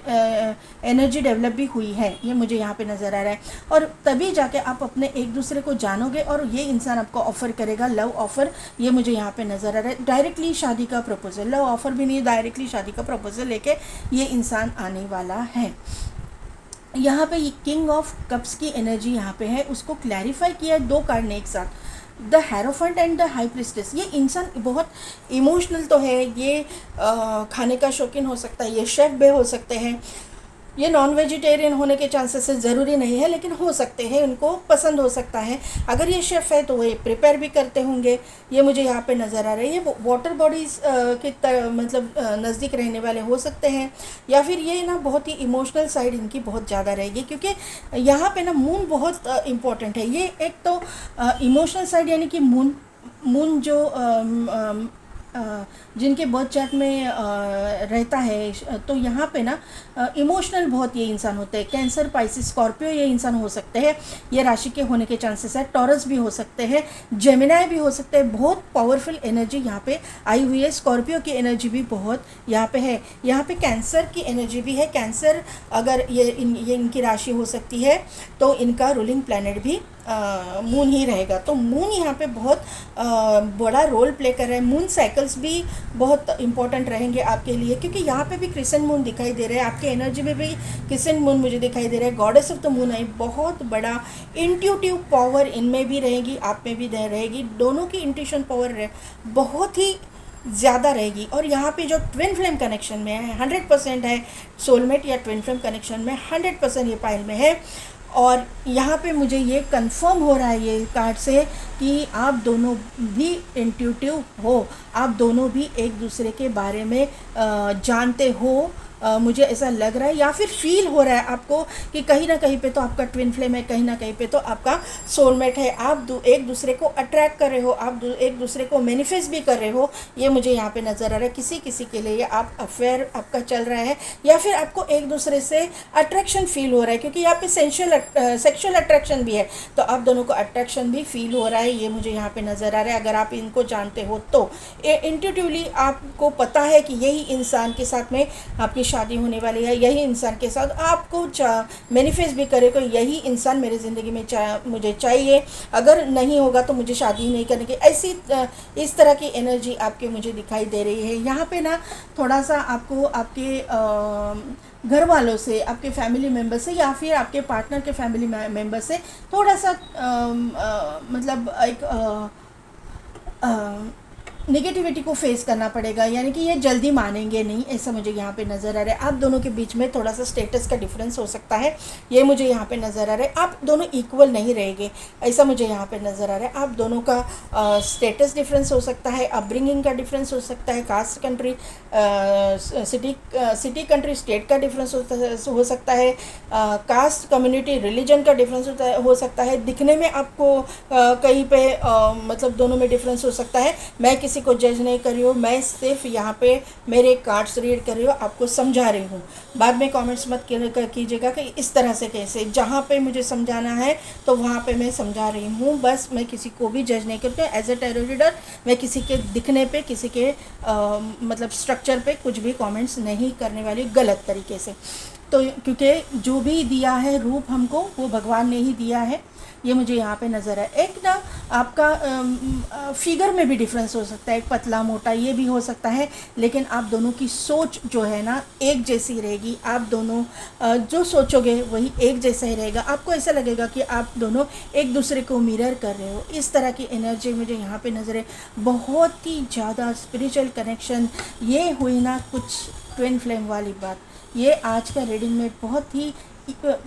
एनर्जी डेवलप भी हुई है, ये मुझे यहाँ पे नज़र आ रहा है। और तभी जाके आप अपने एक दूसरे को जानोगे और ये इंसान आपको ऑफ़र करेगा, लव ऑफ़र, ये मुझे यहाँ पे नज़र आ रहा है। डायरेक्टली शादी का प्रपोजल, लव ऑफ़र भी नहीं, डायरेक्टली शादी का प्रपोजल लेके ये इंसान आने वाला है। यहाँ पे ये किंग ऑफ कप्स की एनर्जी यहाँ पे है, उसको क्लैरिफाई किया है 2 कार्ड ने एक साथ, the hierophant and the high priestess. ये इंसान बहुत इमोशनल तो है, ये खाने का शौकीन हो सकता है, ये शेफ़ भी हो सकते हैं, ये नॉन वेजिटेरियन होने के चांसेस ज़रूरी नहीं है, लेकिन हो सकते हैं, उनको पसंद हो सकता है। अगर ये शेफ़ है तो वो प्रिपेयर भी करते होंगे, ये मुझे यहाँ पे नज़र आ रहा है। ये वाटर बॉडीज़ के मतलब नज़दीक रहने वाले हो सकते हैं, या फिर ये ना बहुत ही इमोशनल साइड इनकी बहुत ज़्यादा रहेगी, क्योंकि यहाँ पे ना मून बहुत इम्पॉर्टेंट है। ये एक तो इमोशनल साइड यानी कि मून जो जिनके बर्थ चार्ट में रहता है, तो यहाँ पे ना इमोशनल बहुत ये इंसान होते हैं। कैंसर, पाइसिस, स्कॉर्पियो ये इंसान हो सकते हैं, ये राशि के होने के चांसेस है। टॉरस भी हो सकते हैं, जेमिनाई भी हो सकते हैं। बहुत पावरफुल एनर्जी यहाँ पे आई हुई है। स्कॉर्पियो की एनर्जी भी बहुत यहाँ पे है। यहाँ पे कैंसर की एनर्जी भी है। कैंसर अगर ये इनकी राशि हो सकती है तो इनका रूलिंग प्लैनेट भी मून ही रहेगा। तो मून यहाँ पे बहुत बड़ा रोल प्ले कर रहा है। मून साइकिल्स भी बहुत इंपॉर्टेंट रहेंगे आपके लिए, क्योंकि यहाँ पे भी क्रिसेंट मून दिखाई दे रहा है। आपके एनर्जी में भी क्रिसेंट मून मुझे दिखाई दे रहा है। गॉडेस ऑफ द मून है, बहुत बड़ा इंट्यूटिव पावर इनमें भी रहेगी, आप में भी रहेगी। दोनों की इंट्यूशन पावर बहुत ही ज़्यादा रहेगी। और यहाँ पे जो ट्विन फ्लेम कनेक्शन में है 100% है, सोलमेट या ट्विन फ्लेम कनेक्शन में 100% ये पाइल में है। और यहाँ पे मुझे ये कंफर्म हो रहा है ये कार्ड से कि आप दोनों भी इंट्यूटिव हो, आप दोनों भी एक दूसरे के बारे में जानते हो, मुझे ऐसा लग रहा है या फिर फील हो रहा है आपको कि कहीं ना कहीं पे तो आपका ट्विन फ्लेम है, कहीं ना कहीं पे तो आपका सोलमेट है। आप एक दूसरे को अट्रैक्ट कर रहे हो, आप एक दूसरे को मैनिफेस्ट भी कर रहे हो, ये मुझे यहाँ पे नज़र आ रहा है। किसी किसी के लिए आप अफेयर आपका चल रहा है या फिर आपको एक दूसरे से अट्रैक्शन फील हो रहा है, क्योंकि यहाँ पे सेक्शुअल अट्रैक्शन भी है, तो आप दोनों को अट्रैक्शन भी फील हो रहा है, ये मुझे यहाँ पे नज़र आ रहा है। अगर आप इनको जानते हो तो इंट्यूटिवली आपको पता है कि यही इंसान के साथ में आपकी शादी होने वाली है, यही इंसान के साथ आपको मैनिफेस्ट भी करे कि यही इंसान मेरे ज़िंदगी में मुझे चाहिए, अगर नहीं होगा तो मुझे शादी नहीं करने की, ऐसी इस तरह की एनर्जी आपके मुझे दिखाई दे रही है। यहाँ पे ना थोड़ा सा आपको आपके घर वालों से, आपके फैमिली मेम्बर से या फिर आपके पार्टनर के फैमिली मेम्बर से थोड़ा सा मतलब एक नेगेटिविटी को फेस करना पड़ेगा, यानी कि ये जल्दी मानेंगे नहीं, ऐसा मुझे यहाँ पे नज़र आ रहा है। आप दोनों के बीच में थोड़ा सा स्टेटस का डिफरेंस हो सकता है, ये मुझे यहाँ पे नज़र आ रहा है। आप दोनों इक्वल नहीं रहेंगे, ऐसा मुझे यहाँ पे नज़र आ रहा है। आप दोनों का स्टेटस डिफरेंस हो सकता है, अपब्रिंगिंग का डिफरेंस हो सकता है, caste country city country state का डिफरेंस हो सकता है, कास्ट कम्युनिटी रिलीजन का डिफरेंस हो सकता है, दिखने में आपको कहीं पे मतलब दोनों में डिफरेंस हो सकता है। मैं किसी को जज नहीं कर रही हूँ, मैं सिर्फ यहाँ पे मेरे कार्ड्स रीड कर रही हूँ, आपको समझा रही हूँ। बाद में कमेंट्स मत कीजिएगा कि इस तरह से कैसे, जहाँ पे मुझे समझाना है तो वहाँ पे मैं समझा रही हूँ, बस मैं किसी को भी जज नहीं करती हूँ। एज ए टैरो रीडर मैं किसी के दिखने पे, किसी के मतलब स्ट्रक्चर पे कुछ भी कमेंट्स नहीं करने वाली गलत तरीके से। तो क्योंकि जो भी दिया है रूप हमको, वो भगवान ने ही दिया है, ये मुझे यहाँ पे नज़र है। एक ना आपका फिगर में भी डिफरेंस हो सकता है, एक पतला मोटा ये भी हो सकता है, लेकिन आप दोनों की सोच जो है ना एक जैसी रहेगी। आप दोनों जो सोचोगे वही एक जैसा ही रहेगा। आपको ऐसा लगेगा कि आप दोनों एक दूसरे को मिरर कर रहे हो, इस तरह की एनर्जी मुझे यहाँ पे नज़र है। बहुत ही ज़्यादा स्पिरिचुअल कनेक्शन ये हुई ना, कुछ ट्विन फ्लेम वाली बात, ये आज का रीडिंग में बहुत ही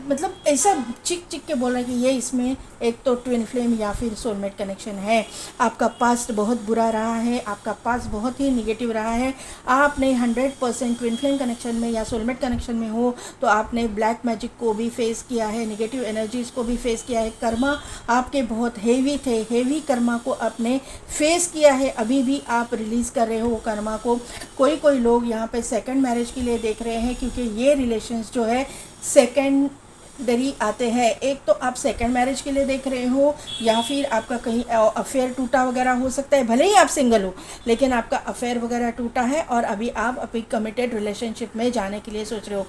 मतलब ऐसा चिक चिक के बोल रहा है कि ये इसमें एक तो ट्विन फ्लेम या फिर सोलमेट कनेक्शन है। आपका पास्ट बहुत बुरा रहा है, आपका पास्ट बहुत ही निगेटिव रहा है। आपने 100% ट्विन फ्लेम कनेक्शन में या सोलमेट कनेक्शन में हो तो आपने ब्लैक मैजिक को भी फेस किया है, नेगेटिव एनर्जीज़ को भी फेस किया है। कर्मा आपके बहुत हेवी थे, हेवी कर्मा को आपने फेस किया है, अभी भी आप रिलीज़ कर रहे हो वो कर्मा को। कोई लोग यहाँ पे सेकंड मैरिज के लिए देख रहे हैं, क्योंकि ये रिलेशंस जो है सेकेंडरी आते हैं। एक तो आप सेकंड मैरिज के लिए देख रहे हो या फिर आपका कहीं अफेयर टूटा वगैरह हो सकता है, भले ही आप सिंगल हो लेकिन आपका अफेयर वगैरह टूटा है और अभी आप अपनी कमिटेड रिलेशनशिप में जाने के लिए सोच रहे हो।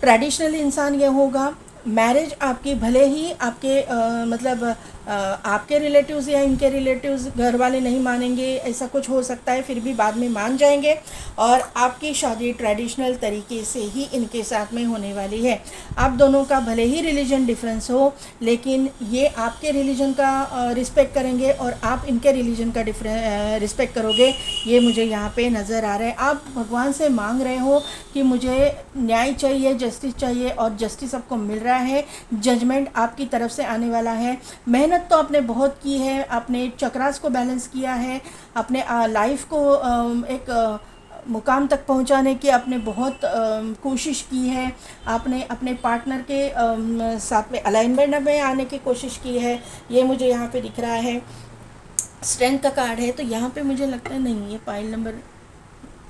ट्रेडिशनल इंसान ये होगा, मैरिज आपकी भले ही आपके मतलब आपके रिलेटिव्स या इनके रिलेटिव्स घर वाले नहीं मानेंगे, ऐसा कुछ हो सकता है, फिर भी बाद में मान जाएंगे और आपकी शादी ट्रेडिशनल तरीके से ही इनके साथ में होने वाली है। आप दोनों का भले ही रिलीजन डिफरेंस हो, लेकिन ये आपके रिलीजन का रिस्पेक्ट करेंगे और आप इनके रिलीजन का रिस्पेक्ट करोगे, ये मुझे यहाँ पे नज़र आ रहा है। आप भगवान से मांग रहे हो कि मुझे न्याय चाहिए, जस्टिस चाहिए, और जस्टिस आपको मिल रहा है। जजमेंट आपकी तरफ से आने वाला है। मेहनत तो आपने बहुत की है, आपने चक्रास को बैलेंस किया है, अपने लाइफ को एक मुकाम तक पहुंचाने की आपने बहुत कोशिश की है। आपने अपने पार्टनर के साथ में अलाइनमेंट में आने की कोशिश की है, ये मुझे यहाँ पे दिख रहा है। स्ट्रेंथ का कार्ड है, तो यहाँ पे मुझे लगता है नहीं, ये पाइल नंबर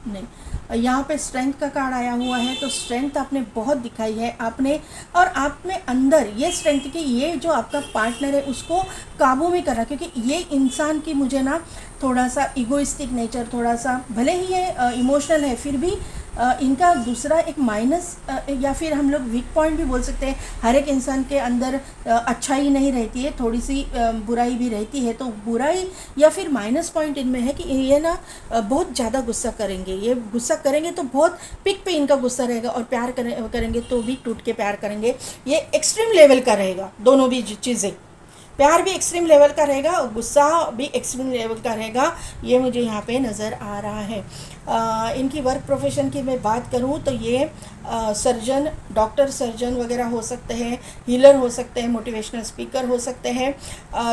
नहीं, यहाँ पे स्ट्रेंथ का कार्ड आया हुआ है। तो स्ट्रेंथ आपने बहुत दिखाई है आपने, और आप में अंदर ये स्ट्रेंथ की, ये जो आपका पार्टनर है उसको काबू में करा, क्योंकि ये इंसान की मुझे ना थोड़ा सा इगोइस्टिक नेचर, थोड़ा सा भले ही ये इमोशनल है, फिर भी इनका दूसरा एक माइनस या फिर हम लोग वीक पॉइंट भी बोल सकते हैं। हर एक इंसान के अंदर अच्छाई नहीं रहती है, थोड़ी सी बुराई भी रहती है। तो बुराई या फिर माइनस पॉइंट इनमें है कि ये ना बहुत ज़्यादा गुस्सा करेंगे, ये गुस्सा करेंगे तो बहुत पिक पे इनका गुस्सा रहेगा, और प्यार करेंगे तो भी टूट के प्यार करेंगे। ये एक्सट्रीम लेवल का रहेगा दोनों भी चीज़ें। प्यार भी एक्सट्रीम लेवल का रहेगा और गुस्सा भी एक्सट्रीम लेवल का रहेगा, ये मुझे यहाँ पे नज़र आ रहा है। इनकी वर्क प्रोफेशन की मैं बात करूँ तो ये सर्जन, डॉक्टर, सर्जन वगैरह हो सकते हैं, हीलर हो सकते हैं, मोटिवेशनल स्पीकर हो सकते हैं।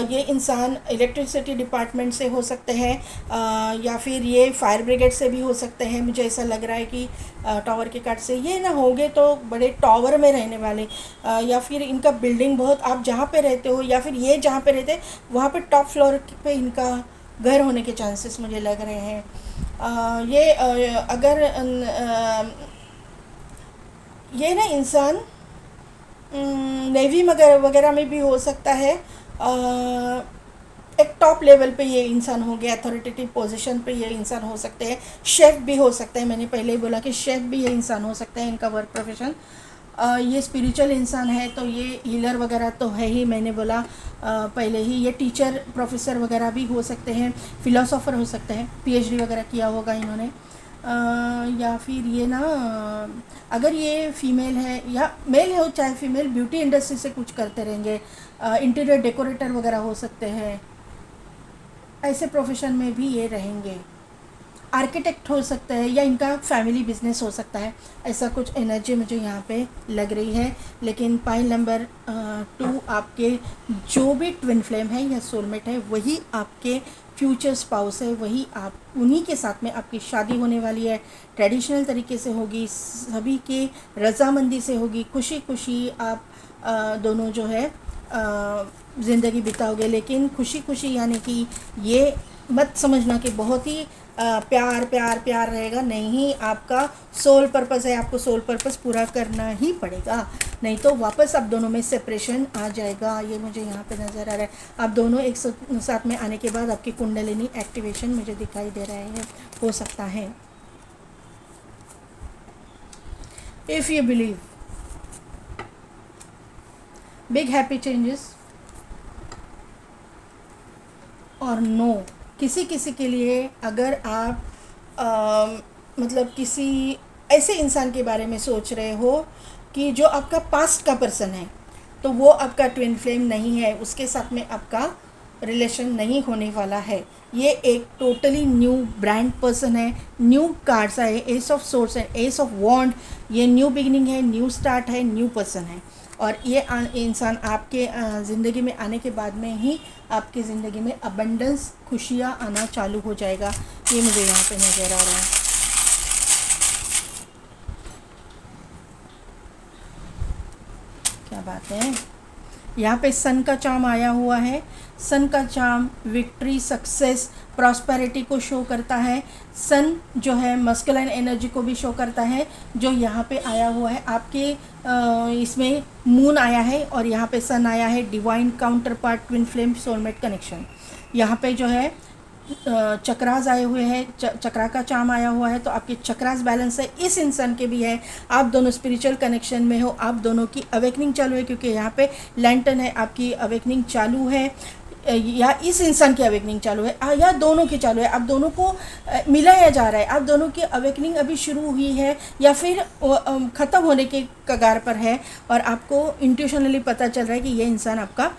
ये इंसान इलेक्ट्रिसिटी डिपार्टमेंट से हो सकते हैं, या फिर ये फायर ब्रिगेड से भी हो सकते हैं। मुझे ऐसा लग रहा है कि टावर के कट से ये ना होंगे तो बड़े टावर में रहने वाले, या फिर इनका बिल्डिंग बहुत, आप जहाँ पे रहते हो या फिर ये जहाँ पे रहते हैं वहाँ पे टॉप फ्लोर पे इनका घर होने के चांसेस मुझे लग रहे हैं। ये अगर ये ना इंसान नेवी वगैरह में भी हो सकता है। एक टॉप लेवल पे ये इंसान हो गया, अथॉरिटेटिव पोजीशन पे ये इंसान हो सकते हैं। शेफ़ भी हो सकते हैं, मैंने पहले ही बोला कि शेफ़ भी ये इंसान हो सकते हैं, इनका वर्क प्रोफेशन। ये स्पिरिचुअल इंसान है तो ये हीलर वगैरह तो है ही, मैंने बोला पहले ही। ये टीचर, प्रोफेसर वगैरह भी हो सकते हैं, फ़िलासफ़र हो सकते हैं, PhD वगैरह किया होगा इन्होंने। या फिर ये ना, अगर ये फ़ीमेल है या मेल है, चाहे फीमेल, ब्यूटी इंडस्ट्री से कुछ करते रहेंगे, इंटीरियर डेकोरेटर वगैरह हो सकते हैं, ऐसे प्रोफेशन में भी ये रहेंगे। आर्किटेक्ट हो सकता है या इनका फैमिली बिजनेस हो सकता है, ऐसा कुछ एनर्जी मुझे यहाँ पे लग रही है। लेकिन पाइल नंबर 2 आपके जो भी ट्विन फ्लेम है या सोलमेट है वही आपके फ्यूचर स्पाउस है, वही आप, उन्हीं के साथ में आपकी शादी होने वाली है। ट्रेडिशनल तरीके से होगी, सभी की रजामंदी से होगी, खुशी खुशी आप दोनों जो है ज़िंदगी बिताओगे। लेकिन खुशी खुशी यानी कि ये मत समझना कि बहुत ही प्यार प्यार प्यार रहेगा, नहीं। आपका सोल पर्पस है, आपको सोल पर्पस पूरा करना ही पड़ेगा, नहीं तो वापस आप दोनों में सेपरेशन आ जाएगा, ये मुझे यहाँ पे नज़र आ रहा है। आप दोनों एक साथ में आने के बाद आपकी कुंडलिनी एक्टिवेशन मुझे दिखाई दे रहा है, हो सकता है। If you believe big happy changes और नो, किसी किसी के लिए अगर आप मतलब किसी ऐसे इंसान के बारे में सोच रहे हो कि जो आपका पास्ट का पर्सन है, तो वो आपका ट्विन फ्लेम नहीं है, उसके साथ में आपका रिलेशन नहीं होने वाला है। ये एक टोटली न्यू ब्रांड पर्सन है। न्यू कार्ड्स है, एस ऑफ सोर्स है, एस ऑफ वॉन्ड, ये न्यू बिगिनिंग है, न्यू स्टार्ट है, न्यू पर्सन है। और ये इंसान आपके ज़िंदगी में आने के बाद में ही आपकी ज़िंदगी में अबंडेंस, खुशियाँ आना चालू हो जाएगा, ये मुझे यहाँ पे नज़र आ रहा है। क्या बात है, यहाँ पे सन का चार्म आया हुआ है। सन का चार्म विक्ट्री, सक्सेस, प्रॉस्पेरिटी को शो करता है। सन जो है मस्कुलाइन एनर्जी को भी शो करता है। जो यहाँ पे आया हुआ है आपके इसमें मून आया है और यहाँ पे सन आया है, divine counter part, twin flame, soulmate connection. यहाँ पे जो है चक्रास आए हुए हैं, चक्रा का चार्म आया हुआ है, तो आपके चक्रास बैलेंस है, इस इंसान के भी है। आप दोनों स्पिरिचुअल कनेक्शन में हो, आप दोनों की अवेकनिंग चालू है, क्योंकि यहाँ पे लैंटर्न है, आपकी अवेकनिंग चालू है, या इस इंसान की अवेकनिंग चालू है, या दोनों की चालू है। आप दोनों को मिलाया जा रहा है, आप दोनों की अवेकनिंग अभी शुरू हुई है या फिर ख़त्म होने के कगार पर है, और आपको इंट्यूशनली पता चल रहा है कि ये इंसान आपका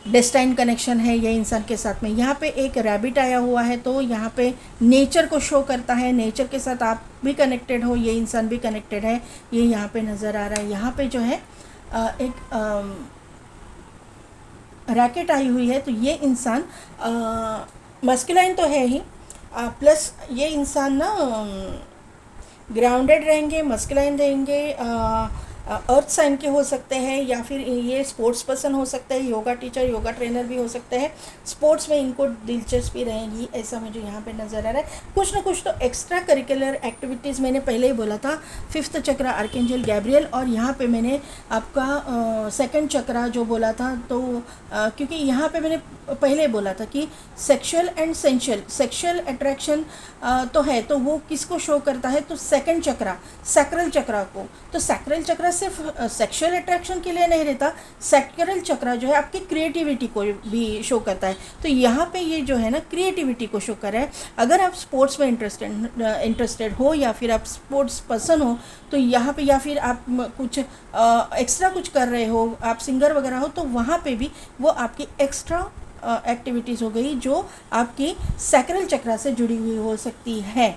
डेस्टाइन कनेक्शन है ये इंसान के साथ में। यहाँ पे एक रैबिट आया हुआ है, तो यहाँ पे नेचर को शो करता है, नेचर के साथ आप भी कनेक्टेड हो, ये इंसान भी कनेक्टेड है, ये यहाँ पे नज़र आ रहा है। यहाँ पे जो है एक रैकेट आई हुई है, तो ये इंसान मस्कुलाइन तो है ही, प्लस ये इंसान ना ग्राउंडेड रहेंगे, मस्कुलाइन रहेंगे, अर्थ साइन के हो सकते हैं, या फिर ये स्पोर्ट्स पर्सन हो सकते हैं, योगा टीचर, योगा ट्रेनर भी हो सकते हैं। स्पोर्ट्स में इनको दिलचस्पी रहेगी, ऐसा मुझे यहाँ पे नज़र आ रहा है। कुछ ना कुछ तो एक्स्ट्रा करिकुलर एक्टिविटीज़, मैंने पहले ही बोला था, 5th चक्रा आर्कएंजल गैब्रियल, और यहाँ पे मैंने आपका 2nd चक्रा जो बोला था, तो क्योंकि यहाँ पे मैंने पहले बोला था कि sexual and sensual, sexual attraction तो है, तो वो किसको शो करता है, तो 2nd चक्रा, सैक्रल चक्रा को। तो सैक्रल चक्रा सिर्फ सेक्सुअल अट्रैक्शन के लिए नहीं रहता, सैक्रल चक्रा जो है आपकी क्रिएटिविटी को भी शो करता है। तो यहाँ पे ये जो है ना क्रिएटिविटी को शो कर रहा है। अगर आप स्पोर्ट्स में इंटरेस्टेड हो या फिर आप स्पोर्ट्स पर्सन हो तो यहाँ पे, या फिर आप कुछ एक्स्ट्रा कुछ कर रहे हो, आप सिंगर वगैरह हो, तो वहाँ पे भी वो आपकी एक्स्ट्रा एक्टिविटीज़ हो गई जो आपकी सैक्रल चक्रा से जुड़ी हुई हो सकती है।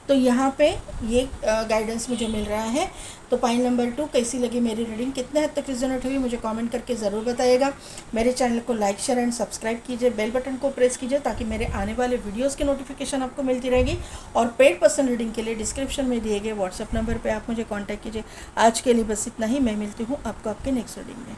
तो यहाँ पे ये गाइडेंस मुझे मिल रहा है। तो पॉइंट नंबर 2, कैसी लगी मेरी रीडिंग, कितने हद तक रिजोनेट हुई, मुझे कमेंट करके ज़रूर बताइएगा। मेरे चैनल को लाइक शेयर एंड सब्सक्राइब कीजिए, बेल बटन को प्रेस कीजिए ताकि मेरे आने वाले वीडियोज़ की नोटिफिकेशन आपको मिलती रहेगी। और पेड पर्सन रीडिंग के लिए डिस्क्रिप्शन में दिए गए व्हाट्सएप नंबर पर आप मुझे कॉन्टैक्ट कीजिए। आज के लिए बस इतना ही। मैं मिलती हूँ आपको आपके नेक्स्ट रीडिंग में।